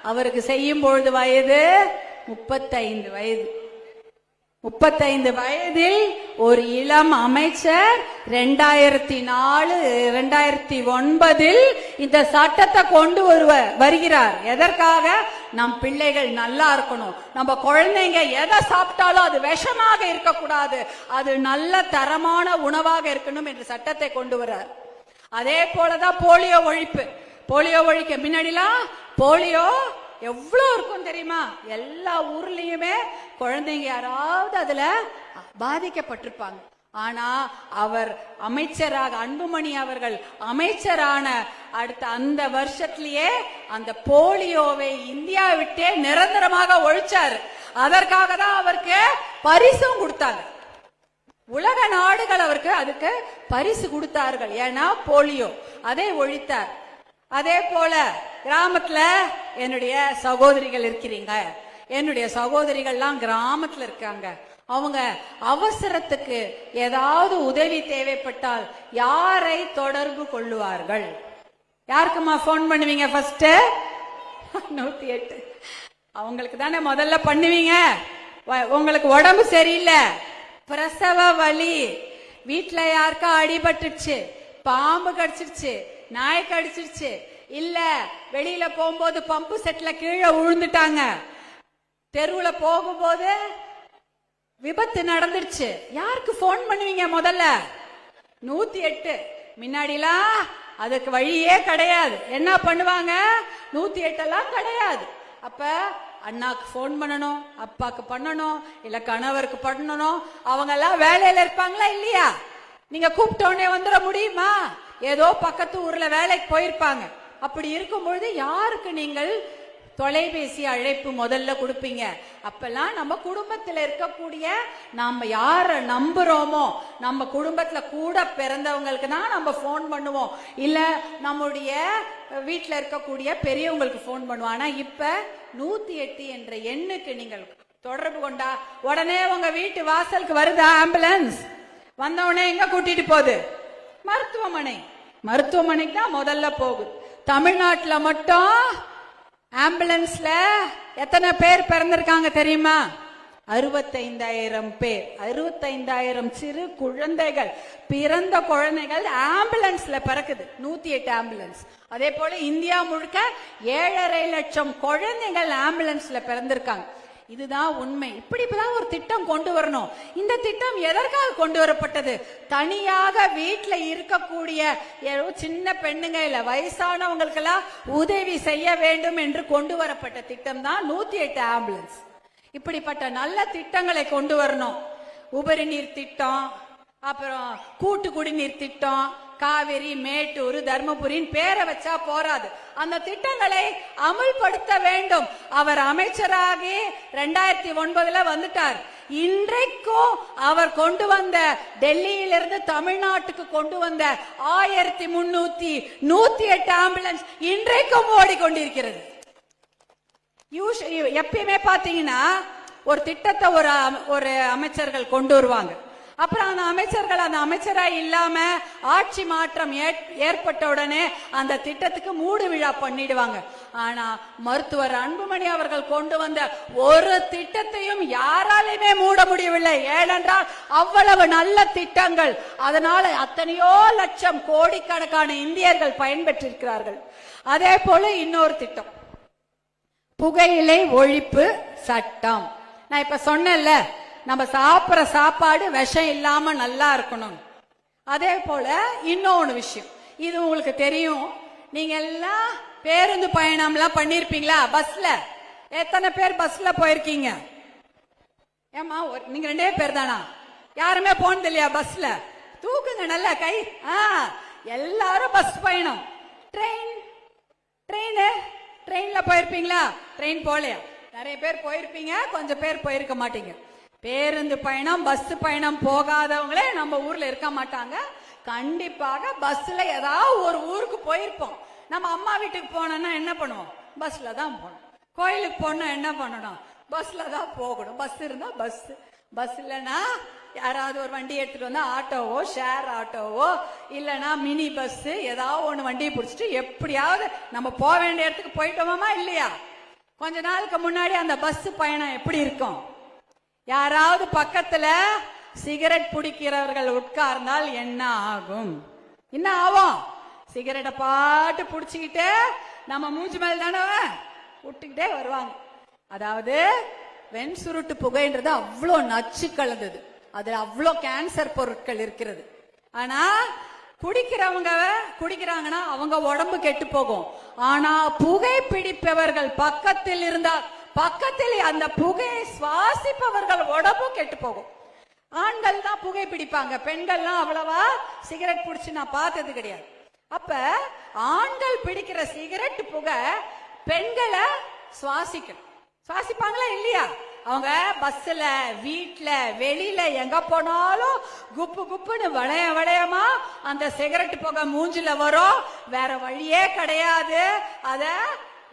அவருக்கு செய்யும் பொழுது வயது 35 வயது. 35 வயதில் ஒரு இளம் அமைச்சர் 2009 இந்த சட்டத்தை கொண்டு வருகிறார். எதற்காக? நம் பிள்ளைகள் நல்லா இருக்கணும், நம்ம குழந்தைங்க எதை சாப்பிட்டாலும் அது விஷமாக இருக்கக்கூடாது, அது நல்ல தரமான உணவாக இருக்கணும் என்று சட்டத்தை கொண்டு வர்றார். அதே போலதான் போலியோ ஒழிப்பு. போலியோ ஒழிக்க முன்னாடிலாம் போலியோ எவ்வளவு இருக்கும் தெரியுமா? எல்லா ஊர்லயுமே குழந்தைங்க யாராவது அதுல பாதிக்கப்பட்டிருப்பாங்க. ஆனா அவர் அமைச்சராக, அன்புமணி அவர்கள் அமைச்சரான அடுத்த அந்த வருஷத்திலேயே அந்த போலியோவை இந்தியா விட்டே நிரந்தரமாக ஒழிச்சாரு. அதற்காக தான் அவருக்கு பரிசும் கொடுத்தாங்க. உலக நாடுகள் அவருக்கு அதுக்கு பரிசு கொடுத்தார்கள். ஏன்னா போலியோ அதை ஒழித்தார். அதே போல கிராமத்துல என்னுடைய சகோதரிகள் இருக்கிறீங்க, என்னுடைய சகோதரிகள்லாம் கிராமத்துல இருக்காங்க. அவங்க அவசரத்துக்கு ஏதாவது உதவி தேவைப்பட்டால் யாரை தொடர்பு கொள்ளுவார்கள்? யாருக்குமா போன் பண்ணுவீங்க? ஃபர்ஸ்ட் 108 அவங்களுக்கு தானே முதல்ல பண்ணுவீங்க. உங்களுக்கு உடம்பு சரியில்லை, பிரசவ வலி, வீட்டுல யாருக்கா அடிபட்டுச்சு, பாம்பு கடிச்சிருச்சு, நாய் கடிச்சிருச்சு, இல்ல வெளியில போகும்போது பம்பு செட்ல கீழே விழுந்துட்டாங்க, தெருவுல போகும்போது விபத்து நடந்துருச்சு, யாருக்கு போன் பண்ணுவீங்க முதல்ல? 108. முன்னாடிலாம் அதுக்கு வழியே கிடையாது. என்ன பண்ணுவாங்க? 108 எல்லாம் கிடையாது. அப்ப அண்ணாக்கு போன் பண்ணணும், அப்பாக்கு பண்ணணும், இல்ல கணவருக்கு பண்ணணும். அவங்க எல்லாம் வேலையில இருப்பாங்களா இல்லையா? நீங்க கூப்பிட்டோடனே வந்துட முடியுமா? ஏதோ பக்கத்து ஊர்ல வேலைக்கு போயிருப்பாங்க. அப்படி இருக்கும் பொழுது யாருக்கு நீங்கள் தொலைபேசி அழைப்பு முதல்ல கொடுப்பீங்க? அப்பெல்லாம் நம்ம குடும்பத்தில் இருக்கக்கூடிய நாம யார நம்புறோமோ, நம்ம குடும்பத்துல கூட பிறந்தவங்களுக்கு தான் நம்ம போன் பண்ணுவோம், இல்ல நம்முடைய வீட்டுல இருக்கக்கூடிய பெரியவங்களுக்கு போன் பண்ணுவோம். ஆனா இப்ப 108 என்ற எண்ணுக்கு நீங்கள் தொடர்பு கொண்டா உடனே உங்க வீட்டு வாசலுக்கு வருதா ஆம்புலன்ஸ்? வந்தவுடனே எங்க கூட்டிட்டு போகுது? மருத்துவமனைக்கு தான் முதல்ல போகுது. தமிழ்நாட்டுல மட்டும் ஆம்புலன்ஸ்ல எத்தனை பேர் பிறந்திருக்காங்க தெரியுமா? 65,000 பேர். 65,000 சிறு குழந்தைகள், பிறந்த குழந்தைகள் ஆம்புலன்ஸ்ல பிறக்குது. 108 ஆம்புலன்ஸ். அதே போல இந்தியா முழுக்க 7.5 லட்சம் குழந்தைகள் ஆம்புலன்ஸ்ல பிறந்திருக்காங்க. இதுதான் உண்மை. இப்படிதான் ஒரு திட்டம் கொண்டு வரணும். இந்த திட்டம் எதற்காக கொண்டு வரப்பட்டது? தனியாக வீட்டுல இருக்கக்கூடிய சின்ன பெண்ணுங்க இல்ல வயசானவங்களுக்கு எல்லாம் உதவி செய்ய வேண்டும் என்று கொண்டு வரப்பட்ட திட்டம் தான் 108 ஆம்புலன்ஸ். இப்படிப்பட்ட நல்ல திட்டங்களை கொண்டு வரணும். உபரி நீர் திட்டம், அப்புறம் கூட்டு குடிநீர் திட்டம், காவிரி, மேட்டூர், தர்மபுரியின் பேரை வச்சா போராது. அந்த திட்டங்களை அமுல்படுத்த வேண்டும். அவர் அமைச்சராகி 2009 வந்துட்டார். இன்றைக்கும் அவர் கொண்டு வந்த டெல்லியிலிருந்து தமிழ்நாட்டுக்கு கொண்டு வந்த 1300 ஆம்புலன்ஸ் இன்றைக்கும் ஓடிக்கொண்டிருக்கிறது. எப்பயுமே பாத்தீங்கன்னா ஒரு திட்டத்தை ஒரு அமைச்சர்கள் கொண்டு வருவாங்க. அப்புறம் அந்த அமைச்சர்கள் அந்த அமைச்சரா இல்லாம ஆட்சி மாற்றம் ஏற்பட்ட உடனே அந்த திட்டத்துக்கு மூடு விழா பண்ணிடுவாங்க. ஆனா மருத்துவர் அன்புமணி அவர்கள் கொண்டு வந்த ஒரு திட்டத்தையும் யாராலுமே மூட முடியவில்லை. ஏனென்றால் அவ்வளவு நல்ல திட்டங்கள். அதனால அத்தனையோ லட்சம் கோடிக்கணக்கான இந்தியர்கள் பயன்பெற்றிருக்கிறார்கள். அதே போல இன்னொரு திட்டம், புகையிலை ஒழிப்பு சட்டம். நான் இப்ப சொன்னேன்ல, நம்ம சாப்பிட்ற சாப்பாடு விஷம் இல்லாம நல்லா இருக்கணும். அதே போல இன்னொன்னு விஷயம், இது உங்களுக்கு தெரியும். நீங்க எல்லாம் பேருந்து பயணம் எல்லாம் பண்ணிருப்பீங்களா? பஸ்ல எத்தனை பேர் பஸ்ல போயிருக்கீங்க? ஏமா நீங்க 2 பேர் தானா? யாருமே போனது இல்லையா பஸ்ல? தூக்குங்க நல்லா கை. எல்லாரும் பஸ் பயணம். ட்ரெயின்ல போயிருப்பீங்களா? ட்ரெயின் போலையா? நிறைய பேர் போயிருப்பீங்க, கொஞ்சம் பேர் போயிருக்க மாட்டீங்க. பேருந்து பயணம், பஸ் பயணம் போகாதவங்களே நம்ம ஊர்ல இருக்க மாட்டாங்க. கண்டிப்பாக பஸ்ல ஏதாவது ஒரு ஊருக்கு போயிருப்போம். நம்ம அம்மா வீட்டுக்கு போனோம்னா என்ன பண்ணுவோம்? பஸ்ல தான் போகணும். கோயிலுக்கு போனா என்ன பண்ணணும்? பஸ்ல தான் போகணும். பஸ் இருந்தா பஸ், பஸ் இல்லைன்னா யாராவது ஒரு வண்டி எடுத்துட்டு வந்தா ஆட்டோவோ, ஷேர் ஆட்டோவோ, இல்லைன்னா மினி பஸ், ஏதாவது ஒண்ணு வண்டியை பிடிச்சிட்டு எப்படியாவது நம்ம போக வேண்டிய இடத்துக்கு போயிட்டோமா இல்லையா? கொஞ்ச நாளுக்கு முன்னாடி அந்த பஸ் பயணம் எப்படி இருக்கும்? யாராவது பக்கத்துல சிகரெட் பிடிக்கிறவர்கள் உட்கார்ந்தால் என்ன ஆகும்? என்ன ஆகும்? சிகரெட்டை பாட்டு பிடிச்சுக்கிட்டு நம்ம மூஞ்சி மேல தானே விட்டுக்கிட்டே வருவாங்க. அதாவது வெண் சுருட்டு புகைன்றது அவ்வளோ நச்சு கலந்தது. அதுல அவ்வளோ கேன்சர் பொருட்கள் இருக்கிறது. ஆனா குடிக்கிறாங்கன்னா அவங்க உடம்பு கெட்டு போகும். ஆனா புகை பிடிப்பவர்கள் பக்கத்தில் இருந்தால், பக்கத்தில் அந்த புகையை சுவாசிப்பவர்கள் உடம்பு கெட்டு போகும். ஆண்கள் தான் புகை பிடிப்பாங்க, பெண்கள்லாம் அவ்வளவா சிகரெட் பிடிச்சு நான் பார்த்தது கிடையாது. அப்ப ஆண்கள் பிடிக்கிற சிகரெட் புகை பெண்களை சுவாசிப்பாங்களா இல்லையா? அவங்க பஸ்ல, வீட்டுல, வெளியில எங்க போனாலும் குப்பு குப்புன்னு வளையமா அந்த சிகரெட் புகை மூஞ்சில வரும். வேற வழியே கிடையாது. அத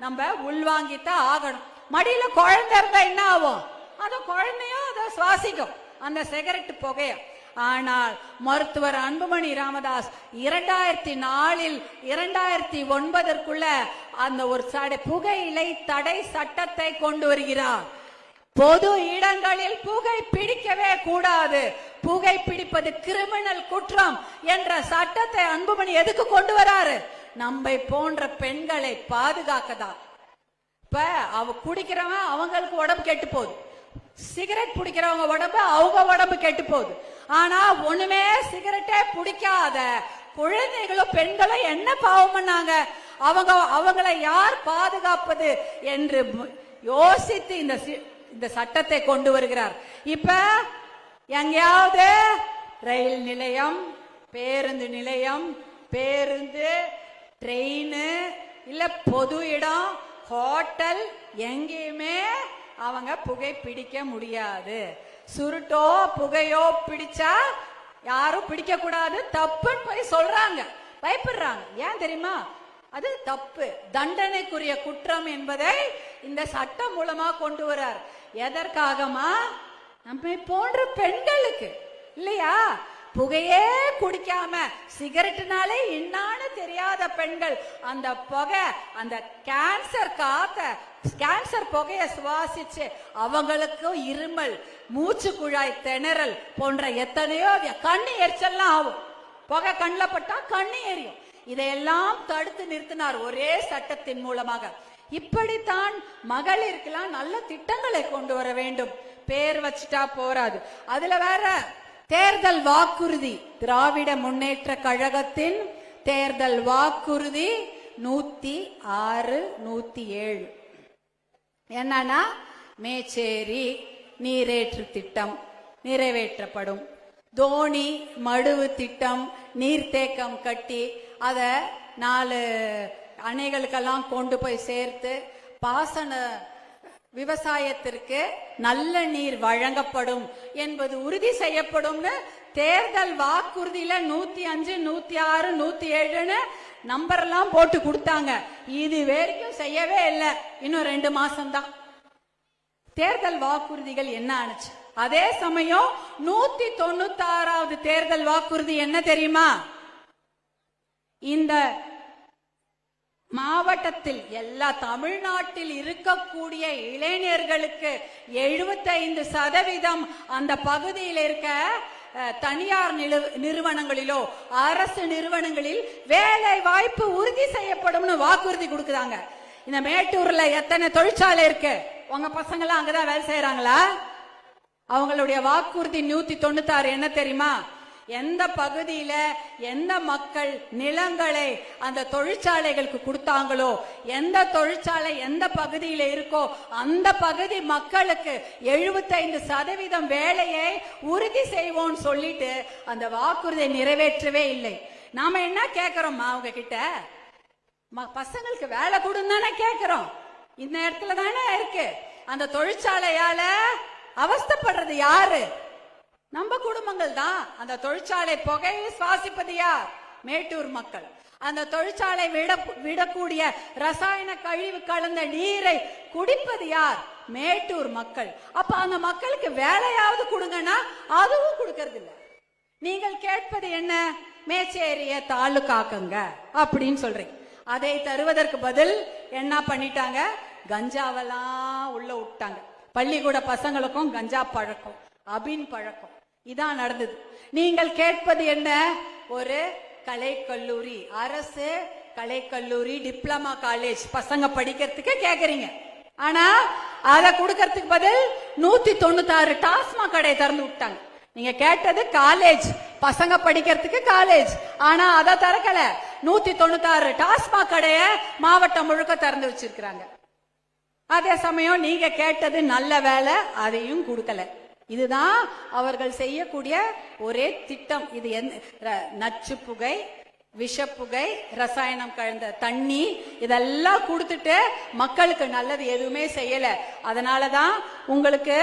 நம்ம உள்வாங்கித்தான் ஆகணும். மடியில குழந்தை இருந்தா என்ன ஆகும்? அந்த குழந்தையும் அதை சுவாசிக்கும், அந்த சிகரெட் புகைய. ஆனால் மருத்துவர் அன்புமணி ராமதாஸ் 2004 2009 அந்த ஒரு புகையிலை தடை சட்டத்தை கொண்டு வருகிறார். பொது இடங்களில் புகை பிடிக்கவே கூடாது, புகை பிடிப்பது கிரிமினல் குற்றம் என்ற சட்டத்தை அன்புமணி எதுக்கு கொண்டு வராரு? நம்மை போன்ற பெண்களை பாதுகாக்கதான். இப்ப அவ குடிக்கிறவன் அவங்களுக்கு உடம்பு கெட்டு போகுது, சிகரெட் பிடிக்கிறவங்க உடம்பு அவங்க உடம்பு கெட்டு போகுது. ஆனா ஒண்ணுமே சிகரெட்டே பிடிக்காத குழந்தைகளும் பெண்களும் என்ன பாவம் பண்ணாங்க? அவங்களை யார் பாதுகாப்பது என்று யோசித்து இந்த சட்டத்தை கொண்டு வருகிறார். இப்ப எங்கேயாவது ரயில் நிலையம், பேருந்து நிலையம், பேருந்து, ட்ரெயின், இல்ல பொது இடம், ஹோட்டல், எங்கேயுமே அவங்க புகை பிடிக்க முடியாது. சுருட்டோ புகையோ பிடிச்சா யாரும் பிடிக்க கூடாது, தப்புன்னு போய் சொல்றாங்க, பயப்படுறாங்க. ஏன் தெரியுமா? அது தப்பு, தண்டனைக்குரிய குற்றம் என்பதை இந்த சட்டம் மூலமா கொண்டு வரார். எதற்காகமா? நம்ம போன்ற பெண்களுக்கு இல்லையா, புகையே குடிக்காம சிகரெட்னாலே என்னான்னு தெரியாத பெண்கள் அந்த புகை, அந்த கேன்சர் புகையை சுவாசிச்சு அவங்களுக்கும் இருமல், மூச்சு குழாய் திணறல் போன்ற எத்தனையோ கண்ணு எரிச்சல்லாம் ஆகும். புகை கண்ணில் பட்டா கண்ணு எரியும். இதையெல்லாம் தடுத்து நிறுத்தினார் ஒரே சட்டத்தின் மூலமாக. இப்படித்தான் மகளிருக்கெல்லாம் நல்ல திட்டங்களை கொண்டு வர வேண்டும். பேர் வச்சுட்டா போராது. அதுல வேற தேர்தல் வாக்குறுதி, திராவிட முன்னேற்ற கழகத்தின் தேர்தல் வாக்குறுதி 106, 107 என்னன்னா, மேச்சேரி நீரேற்று திட்டம் நிறைவேற்றப்படும், தோணி மடுவு திட்டம் நீர்த்தேக்கம் கட்டி அத 4 அணைகளுக்கெல்லாம் கொண்டு போய் சேர்த்து பாசன விவசாயத்திற்கு நல்ல நீர் வழங்கப்படும் என்பது உறுதி செய்யப்படும்னு தேர்தல் வாக்குறுதியில 105, 106, 107 நம்பர் எல்லாம் போட்டு கொடுத்தாங்க. இது வரைக்கும் செய்யவே இல்லை. இன்னும் 2 மாசம்தான். தேர்தல் வாக்குறுதிகள் என்ன ஆச்சு? அதே சமயம் 196வது தேர்தல் வாக்குறுதி என்ன தெரியுமா? இந்த மாவட்டத்தில் எல்லா தமிழ்நாட்டில் இருக்கக்கூடிய இளைஞர்களுக்கு 75% அந்த பகுதியில் இருக்க தனியார் நிறுவனங்களிலோ அரசு நிறுவனங்களில் வேலை வாய்ப்பு உறுதி செய்யப்படும் வாக்குறுதி கொடுக்குறாங்க. இந்த மேட்டூர்ல எத்தனை தொழிற்சாலை இருக்கு? உங்க பசங்க எல்லாம் அங்கதான் வேலை செய்யறாங்களா? அவங்களுடைய வாக்குறுதி 196 என்ன தெரியுமா? எந்த பகுதியில எந்த மக்கள் நிலங்களை அந்த தொழிற்சாலைகளுக்கு கொடுத்தாங்களோ, எந்த தொழிற்சாலை எந்த பகுதியில இருக்கோ அந்த பகுதி மக்களுக்கு 75% வேலையை உறுதி செய்வோம் சொல்லிட்டு அந்த வாக்குறுதியை நிறைவேற்றவே இல்லை. நாம என்ன கேட்கிறோம் அவங்க கிட்ட? பசங்களுக்கு வேலை கொடுன்னு தானே கேட்கிறோம். இந்த இடத்துல தானே இருக்கு. அந்த தொழிற்சாலையால அவஸ்தப்படுறது யாரு? நம்ம குடும்பங்கள் தான். அந்த தொழிற்சாலை புகையை சுவாசிப்பது யார்? மேட்டூர் மக்கள். அந்த தொழிற்சாலை விடக்கூடிய ரசாயன கழிவு கலந்த நீரை குடிப்பது யார்? மேட்டூர் மக்கள். அப்ப அந்த மக்களுக்கு வேலையாவது கொடுங்கன்னா அதுவும் கொடுக்கறது இல்ல. நீங்கள் கேட்பது என்ன? மேச்சேரிய தாலுகாக்குங்க அப்படின்னு சொல்றீங்க. அதை தருவதற்கு பதில் என்ன பண்ணிட்டாங்க? கஞ்சாவெல்லாம் உள்ள விட்டாங்க. பள்ளிக்கூட பசங்களுக்கும் கஞ்சா பழக்கம், அபின் பழக்கம், இதான் நடந்தது. நீங்கள் கேட்பது என்ன? ஒரு கலைக்கல்லூரி, அரசு கலைக்கல்லூரி, டிப்ளமா காலேஜ் பசங்க படிக்கிறதுக்கு கேக்குறீங்க. ஆனா அதை கொடுக்கறதுக்கு பதில் 196 டாஸ்மாக் கடை திறந்து விட்டாங்க. நீங்க கேட்டது காலேஜ், பசங்க படிக்கிறதுக்கு காலேஜ். ஆனா அதை திறக்கல. 196 டாஸ்மாக் கடைய மாவட்டம் முழுக்க திறந்து வச்சிருக்கிறாங்க. அதே சமயம் நீங்க கேட்டது நல்ல வேலை, அதையும் கொடுக்கல. இதுதான் அவர்கள் செய்யக்கூடிய ஒரே திட்டம். இது நச்சு புகை, விஷப்புகை, ரசாயனம் கலந்த தண்ணி, இதெல்லாம் கொடுத்துட்டு மக்களுக்கு நல்லது எதுவுமே செய்யல. அதனாலதான் உங்களுக்கு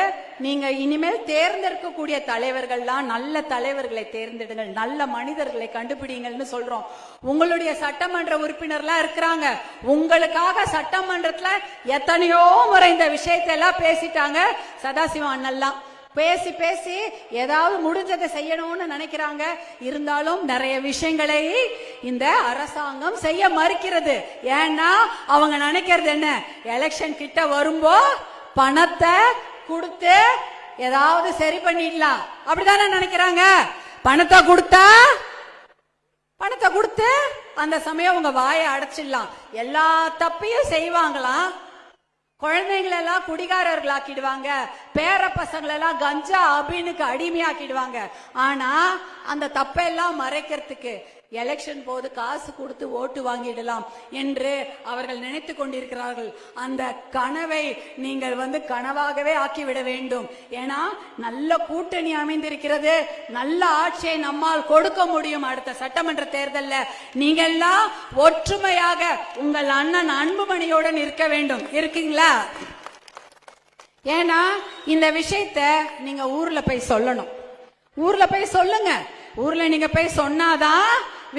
நீங்க இனிமேல் தேர்ந்தெடுக்கக்கூடிய தலைவர்கள்லாம் நல்ல தலைவர்களை தேர்ந்தெடுங்கள், நல்ல மனிதர்களை கண்டுபிடிங்கள்னு சொல்றோம். உங்களுடைய சட்டமன்ற உறுப்பினர்லாம் இருக்கிறாங்க. உங்களுக்காக சட்டமன்றத்துல எத்தனையோ முறை இந்த விஷயத்தை எல்லாம் பேசிட்டாங்க. சதாசிவம் அண்ணெல்லாம் பேசி பேசி ஏதாவது முடிஞ்சதை செய்யணும்னு நினைக்கிறாங்க. இருந்தாலும் நிறைய விஷயங்களை இந்த அரசாங்கம் செய்ய மறுக்கிறது. ஏன்னா அவங்க நினைக்கிறது என்ன? எலெக்ஷன் கிட்ட வரும்போ பணத்தை கொடுத்து ஏதாவது சரி பண்ணிடலாம், அப்படிதானே நினைக்கிறாங்க. பணத்தை கொடுத்து அந்த சமயம் உங்க வாயை அடைச்சிடலாம். எல்லா தப்பையும் செய்வாங்களாம். குழந்தைங்களை எல்லாம் குடிகாரர்களாக்கிடுவாங்க, பேர பசங்களை எல்லாம் கஞ்சா அபினுக்கு அடிமையாக்கிடுவாங்க. ஆனா அந்த தப்பெல்லாம் மறைக்கிறதுக்கு எலெக்ஷன் போது காசு கொடுத்து ஓட்டு வாங்கிடலாம் என்று அவர்கள் நினைத்து கொண்டிருக்கிறார்கள். அந்த கனவை நீங்கள் கனவாகவே ஆக்கிவிட வேண்டும். ஏன்னா நல்ல கூட்டணி அமைந்திருக்கிறது, நல்ல ஆட்சியை நம்மால் கொடுக்க முடியும். அடுத்த சட்டமன்ற தேர்தலில் நீங்கள்லாம் ஒற்றுமையாக உங்கள் அண்ணன் அன்புமணியுடன் இருக்க வேண்டும். இருக்கீங்களா? ஏன்னா இந்த விஷயத்த நீங்க ஊர்ல போய் சொல்லணும். ஊர்ல போய் சொல்லுங்க. ஊர்ல நீங்க போய் சொன்னாதான்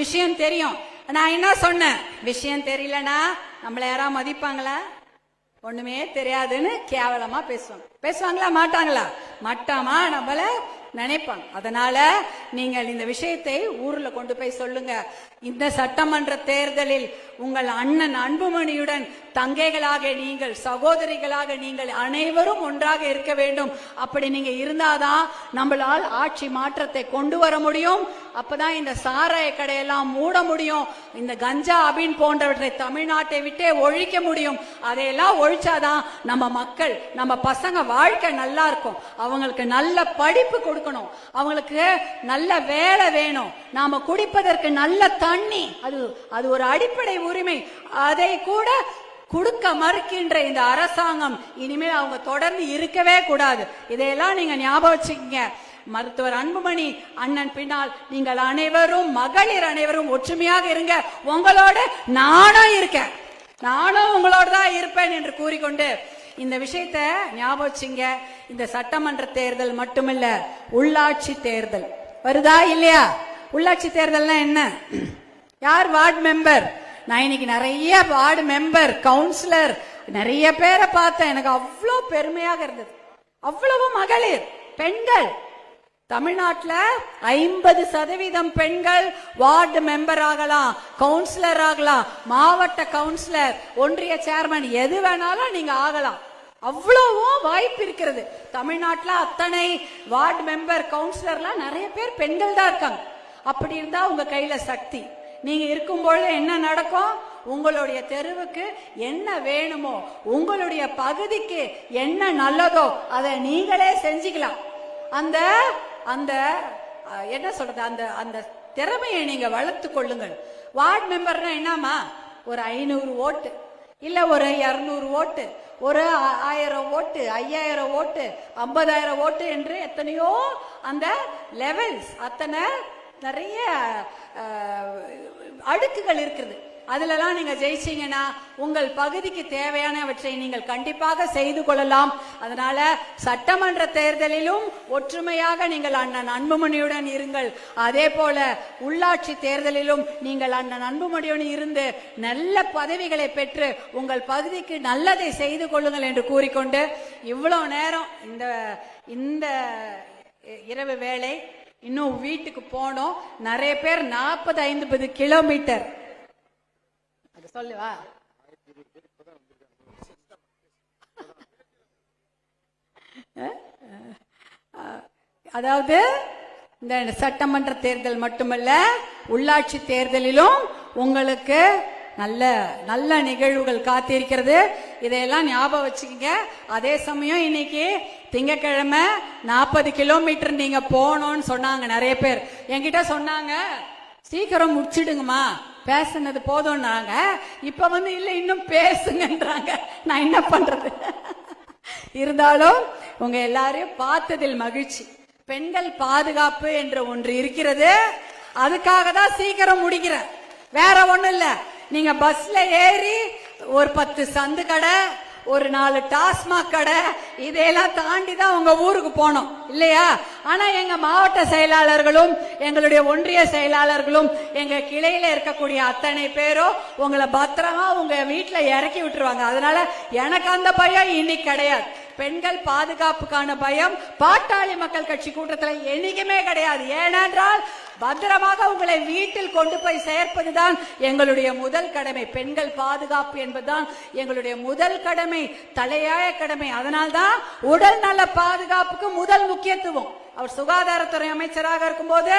விஷயம் தெரியும். நான் என்ன சொன்னேன், விஷயம் தெரியலனா நம்மள யாரா மதிப்பாங்களா? ஒண்ணுமே தெரியாதுன்னு கேவலமா பேசுவாங்களா? மாட்டாங்களா? மட்டமா நம்மள நினைப்பாங்க. அதனால நீங்கள் இந்த விஷயத்தை ஊர்ல கொண்டு போய் சொல்லுங்க. இந்த சட்டமன்ற தேர்தலில் உங்கள் அண்ணன் அன்புமணியுடன் தங்கைகளாக நீங்கள், சகோதரிகளாக நீங்கள் அனைவரும் ஒன்றாக இருக்க வேண்டும். அப்படி நீங்க இருந்தாதான் நம்மளால் ஆட்சி மாற்றத்தை கொண்டு வர முடியும். அப்பதான் இந்த சாராய கடையெல்லாம் மூட முடியும். இந்த கஞ்சா அபின் போன்றவற்றை தமிழ்நாட்டை விட்டே ஒழிக்க முடியும். அதையெல்லாம் ஒழிச்சாதான் நம்ம மக்கள், நம்ம பசங்க வாழ்க்கை நல்லா இருக்கும். அவங்களுக்கு நல்ல படிப்பு கொடுக்கணும், அவங்களுக்கு நல்ல வேலை வேணும், நாம குடிப்பதற்கு நல்ல தண்ணி, அது ஒரு அடிப்படை உரிமை. அதை கூட கொடுக்க மறுக்கின்ற இந்த அரசாங்கம் இனிமேல் அவங்க தொடர்ந்து இருக்கவே கூடாது. இதையெல்லாம் நீங்க ஞாபகம் வச்சுக்கீங்க. மருத்துவர் அன்புமணி அண்ணன் பின்னால் நீங்கள் அனைவரும், மகளிர் அனைவரும் ஒற்றுமையாக இருங்க. உங்களோட நானும் இருக்கேன், நானும் உங்களோட தான் இருப்பேன் என்று கூறிக்கொண்டு இந்த விஷயத்தை ஞாபகம் வச்சுங்க. இந்த சட்டமன்ற தேர்தல் மட்டுமில்ல, உள்ளாட்சி தேர்தல் வருதா இல்லையா? உள்ளாட்சி தேர்தல்னா என்ன? யார் வார்டு மெம்பர்? நான் இன்னைக்கு நிறைய வார்டு மெம்பர், கவுன்சிலர் நிறைய பேரை பார்த்தேன். எனக்கு அவ்வளோ பெருமையாக இருந்தது. அவ்வளவு மகளிர், பெண்கள். தமிழ்நாட்டில் 50% பெண்கள் வார்டு மெம்பர் ஆகலாம், கவுன்சிலர் ஆகலாம், மாவட்ட கவுன்சிலர், ஒன்றிய சேர்மன், எது வேணாலும் நீங்க ஆகலாம். அவ்வளவும் வாய்ப்பு இருக்கிறது. தமிழ்நாட்டில் அத்தனை வார்டு மெம்பர், கவுன்சிலர்லாம் நிறைய பேர் பெண்கள் தான் இருக்காங்க. அப்படி இருந்தா உங்க கையில சக்தி. நீங்க இருக்கும்பொழுது என்ன நடக்கும்? உங்களுடைய தெருவுக்கு என்ன வேணுமோ, உங்களுடைய பகுதிக்கு என்ன நல்லதோ அதை நீங்களே செஞ்சுக்கலாம். அந்த அந்த என்ன சொல்றது, அந்த அந்த திறமையை நீங்க வளர்த்து கொள்ளுங்கள். வார்டு மெம்பர்னா என்னமா, ஒரு 500 ஓட்டு இல்ல ஒரு 200 ஓட்டு, ஒரு 1000 ஓட்டு, 5000 ஓட்டு, 50000 ஓட்டு என்று எத்தனையோ அந்த லெவல்ஸ், அத்தனை நிறைய அடுக்குகள் இருக்குது. அதுலலாம் நீங்க ஜெயிச்சீங்கன்னா உங்கள் பகுதிக்கு தேவையானவற்றை நீங்கள் கண்டிப்பாக செய்து கொள்ளலாம். அதனால சட்டமன்ற தேர்தலிலும் ஒற்றுமையாக நீங்கள் அண்ணன் அன்புமணியுடன் இருங்கள். அதே போல உள்ளாட்சி தேர்தலிலும் நீங்கள் அண்ணன் அன்புமணியுடன் இருந்து நல்ல பதவிகளை பெற்று உங்கள் பகுதிக்கு நல்லதை செய்து கொள்ளுங்கள் என்று கூறிக்கொண்டு, இவ்வளவு நேரம் இந்த இரவு வேளை இன்னும் வீட்டுக்கு போனோம். நிறைய பேர் 40-50 கிலோமீட்டர், அது சொல்லுவா, அதாவது இந்த சட்டமன்ற தேர்தல் மட்டுமல்ல, உள்ளாட்சி தேர்தலிலும் உங்களுக்கு நல்ல நல்ல நிகழ்வுகள் காத்திருக்கிறது. இதையெல்லாம் ஞாபகம் வச்சுக்கீங்க. அதே சமயம் இன்னைக்கு திங்கட்கிழமை 40 கிலோமீட்டர் நீங்க போனோம்னு சொன்னாங்க நிறைய பேர். என்கிட்ட சொன்னாங்க, சீக்கிரம் முடிச்சிடுங்கம்மா, பேசுனது போதும்னாங்க. இப்ப இல்ல இன்னும் பேசுங்கன்றாங்க. நான் என்ன பண்றது? இருந்தாலும் உங்க எல்லாரையும் பார்த்ததில் மகிழ்ச்சி. பெண்கள் பாதுகாப்பு என்ற ஒன்று இருக்கிறது, அதுக்காக தான் சீக்கிரம் முடிக்கிறேன், வேற ஒண்ணும் இல்ல. நீங்க பஸ்ல ஏறி ஒரு 10 சந்து கடை, ஒரு 4 டாஸ்மாக் கடை, இதையெல்லாம் தாண்டி தான் உங்க ஊருக்கு போனோம் இல்லையா? ஆனா எங்க மாவட்ட செயலாளர்களும் எங்களுடைய ஒன்றிய செயலாளர்களும் எங்க கிளையில இருக்கக்கூடிய அத்தனை பேரும் உங்களை பத்திரமா உங்க வீட்டுல இறக்கி விட்டுருவாங்க. அதனால எனக்கு அந்த பயம் இன்னைக்கு கிடையாது. பெண்கள் பாதுகாப்புக்கான பயம் பாட்டாளி மக்கள் கட்சி கூட்டத்தில் என்னைக்குமே கிடையாது. ஏனென்றால் பத்திரமாக உங்களை வீட்டில் கொண்டு போய் சேர்ப்பதுதான் எங்களுடைய முதல் கடமை. பெண்கள் பாதுகாப்பு என்பதுதான் எங்களுடைய முதல் கடமை, தலையாய கடமை. அதனால்தான் உடல் நல பாதுகாப்புக்கு முதல் முக்கியத்துவம். அவர் சுகாதாரத்துறை அமைச்சராக இருக்கும்போது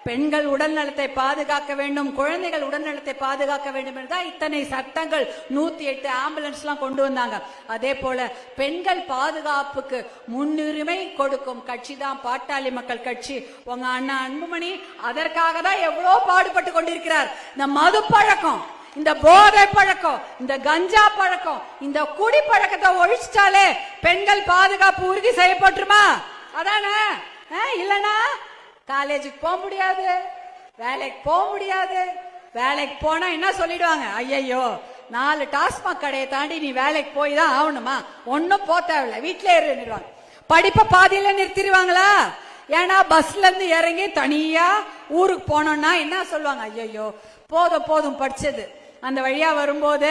பெண்கள் உடல் நலத்தை பாதுகாக்க வேண்டும், குழந்தைகள் உடல் நலத்தை பாதுகாக்க வேண்டும் என்றால் இத்தனை சட்டங்கள் 108 ஆம்புலன்ஸ் எல்லாம் கொண்டு வந்தாங்க. அதே போல பெண்கள் பாதுகாப்புக்கு முன்னுரிமை கொடுக்கும் கட்சி தான் பாட்டாளி மக்கள் கட்சி. உங்க அண்ணா அன்புமணி அதற்காக தான் எவ்வளவு பாடுபட்டு கொண்டிருக்கிறார். இந்த மது பழக்கம், இந்த போதை பழக்கம், இந்த கஞ்சா பழக்கம், இந்த குடி பழக்கத்தை ஒழிச்சிட்டாலே பெண்கள் பாதுகாப்பு உறுதி செய்யப்பட்டுருமா? அதானே? இல்லனா காலேஜுக்கு போக முடியாது, வேலைக்கு போக முடியாது. வேலைக்கு போனா என்ன சொல்லிடுவாங்க? ஐயோ 4 டாஸ்மாக் கடையை தாண்டி நீ வேலைக்கு போய் தான் ஆகணுமா? ஒன்னும் போ தேவையில்ல, வீட்டிலே இருந்துடுவாங்க. படிப்பை பாதியில நிறுத்திடுவாங்களா? ஏன்னா பஸ்ல இருந்து இறங்கி தனியா ஊருக்கு போனோம்னா என்ன சொல்லுவாங்க? ஐயோ போதும் போதும் படிச்சது. அந்த வழியா வரும்போது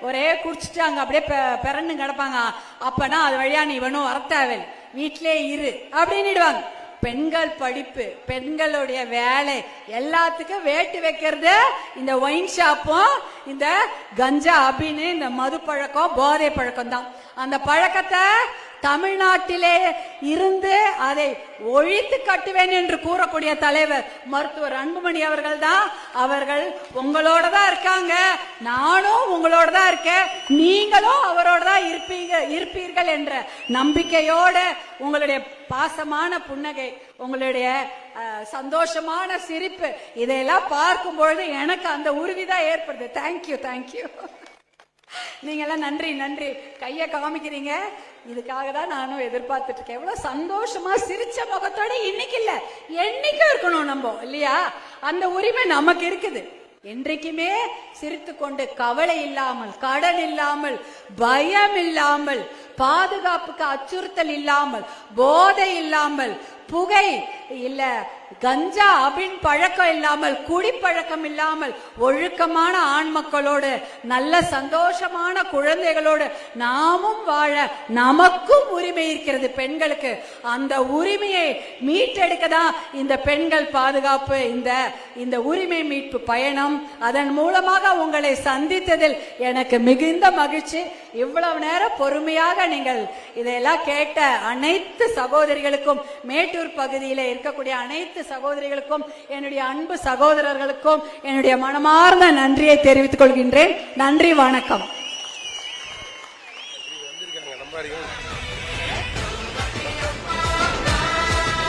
ஒரே குடிச்சிட்டு அங்க அப்படியே பிறன்னு கிடப்பாங்க. அப்பனா அது வழியா நீ வேணும் வர தேவையில்லை, வீட்டிலே இரு அப்படின்னுடுவாங்க. பெண்கள் படிப்பு, பெண்களுடைய வேலை எல்லாத்துக்கும் வேட்டு வைக்கிறது இந்த ஒயின் ஷாப்பும் இந்த கஞ்சா அபின்னு இந்த மது பழக்கம், போதை பழக்கம் தான். அந்த பழக்கத்தை தமிழ்நாட்டிலே இருந்து அதை ஒழித்து கட்டுவேன் என்று கூறக்கூடிய தலைவர் மருத்துவர் அன்புமணி அவர்கள் தான். அவர்கள் உங்களோட தான் இருக்காங்க, நானும் உங்களோட தான் இருக்கேன், நீங்களும் அவரோட தான் இருப்பீர்கள் என்ற நம்பிக்கையோட உங்களுடைய பாசமான புன்னகை, உங்களுடைய சந்தோஷமான சிரிப்பு இதையெல்லாம் பார்க்கும் பொழுது எனக்கு அந்த உறுதிதான் ஏற்படுது. Thank you thank you. நீங்க எல்லாம் நன்றி நன்றி கைய காமிக்கிறீங்க. இதுக்காக தான் நானும் எதிர்பார்த்துட்டு இருக்கேன். எவ்வளவு சந்தோஷமா சிரிச்ச முகத்தோட இன்னைக்கு இல்ல என்னைக்கும் இருக்கணும் நம்ம, இல்லையா? அந்த உரிமை நமக்கு இருக்குது. என்றைக்குமே சிரித்து கொண்டு, கவலை இல்லாமல், கடன் இல்லாமல், பயம் இல்லாமல், பாதுகாப்புக்கு அச்சுறுத்தல் இல்லாமல், போதை இல்லாமல், புகை இல்ல கஞ்சா அபின் பழக்கம் இல்லாமல், குடிப்பழக்கம் இல்லாமல், ஒழுக்கமான ஆண் மக்களோடு, நல்ல சந்தோஷமான குழந்தைகளோடு நாமும் வாழ நமக்கும் உரிமை இருக்கிறது பெண்களுக்கு. அந்த உரிமையை மீட்டெடுக்க தான் இந்த பெண்கள் பாதுகாப்பு, இந்த உரிமை மீட்பு பயணம். அதன் மூலமாக உங்களை சந்தித்ததில் எனக்கு மிகுந்த மகிழ்ச்சி. இவ்வளவு நேரம் பொறுமையாக நீங்கள் இதையெல்லாம் கேட்ட அனைத்து சகோதரிகளுக்கும், மேட்டூர் பகுதியில் இருக்கக்கூடிய அனைத்து சகோதரிகளுக்கும், என்னுடைய அன்பு சகோதரர்களுக்கும் என்னுடைய மனமார்ந்த நன்றியை தெரிவித்துக் கொள்கின்றேன். நன்றி, வணக்கம்.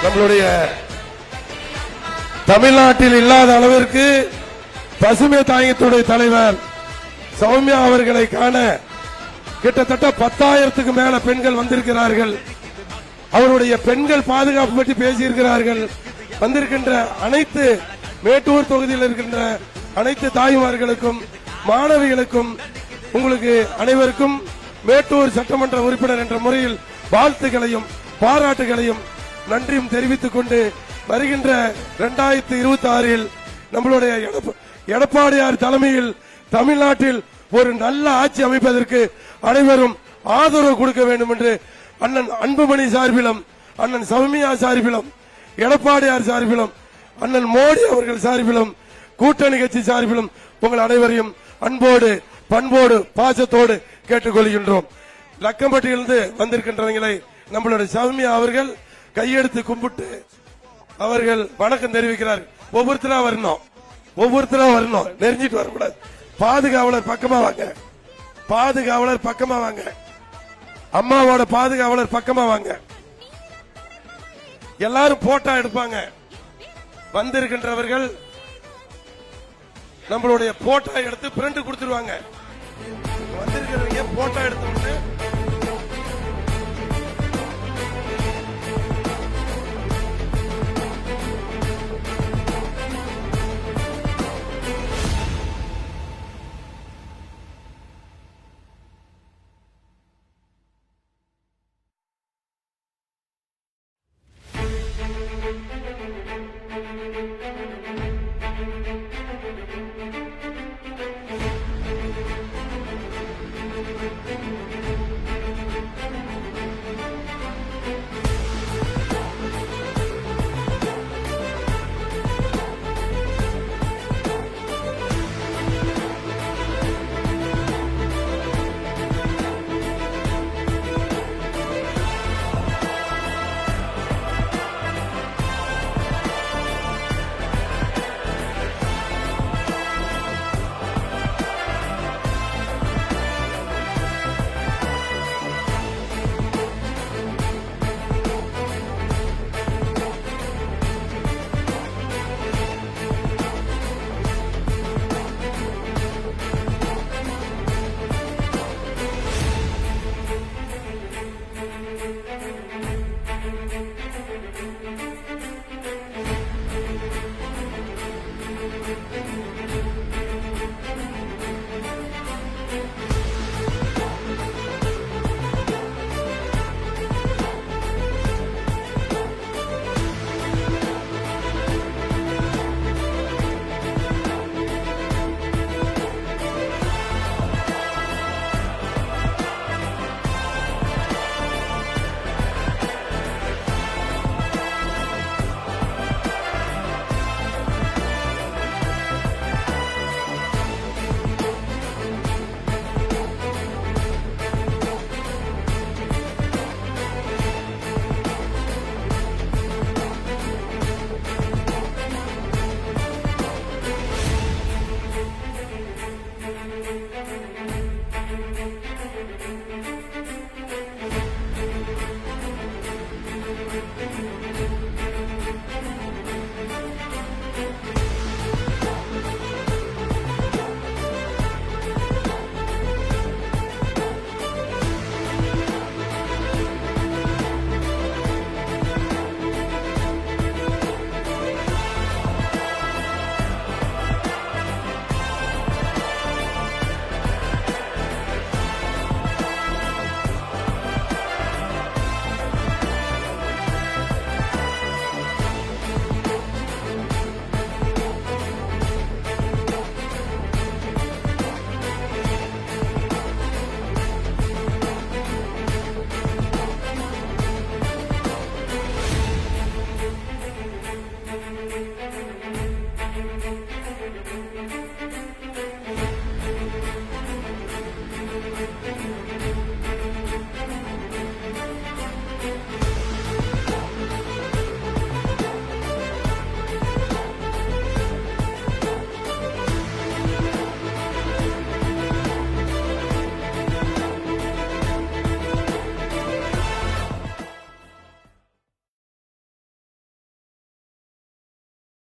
நம்மளுடைய தமிழ்நாட்டில் இல்லாத அளவிற்கு பசுமை தாயகத்துடைய தலைவர் சௌமியா அவர்களை காண கிட்டத்தட்ட 10,000க்கு மேல பெண்கள் வந்திருக்கிறார்கள். அவருடைய பெண்கள் பாதுகாப்பு பற்றி பேசியிருக்கிறார்கள். வந்திருக்கின்ற அனைத்து மேட்டூர் தொகுதியில் இருக்கின்ற அனைத்து தாய்மார்களுக்கும், மாணவிகளுக்கும், உங்களுக்கு அனைவருக்கும் மேட்டூர் சட்டமன்ற உறுப்பினர் என்ற முறையில் வாழ்த்துக்களையும் பாராட்டுகளையும் நன்றியும் தெரிவித்துக் கொண்டு, வருகின்ற 2026 நம்மளுடைய எடப்பாடியார் தலைமையில் தமிழ்நாட்டில் ஒரு நல்ல ஆட்சி அமைப்பதற்கு அனைவரும் ஆதரவு கொடுக்க வேண்டும் என்று அண்ணன் அன்புமணி சார்பிலும், அண்ணன் சௌமியா சார்பிலும், எடப்பாடியார் சார்பிலும், அண்ணன் மோடி அவர்கள் சார்பிலும், கூட்டணி கட்சி சார்பிலும் உங்கள் அனைவரையும் அன்போடு, பண்போடு, பாசத்தோடு கேட்டுக்கொள்கின்றோம். லக்கம்பட்டியிலிருந்து வந்திருக்கின்றவங்களை நம்மளுடைய சௌமியா அவர்கள் கையெடுத்து கும்பிட்டு அவர்கள் வணக்கம் தெரிவிக்கிறார். ஒவ்வொருத்தரா வரணும், நெருங்கிட்டு வரக்கூடாது. பாதுகாவலர் பக்கமா வாங்க, பாதுகாவலர் பக்கமா வாங்க, அம்மாவோட பாதுகாவலர் பக்கமா வாங்க. எல்லாரும் போட்டோ எடுப்பாங்க. வந்திருக்கின்றவர்கள் நம்மளுடைய போட்டோ எடுத்து பிரிண்ட் கொடுத்துருவாங்க. வந்திருக்கிறவங்க போட்டோ எடுத்து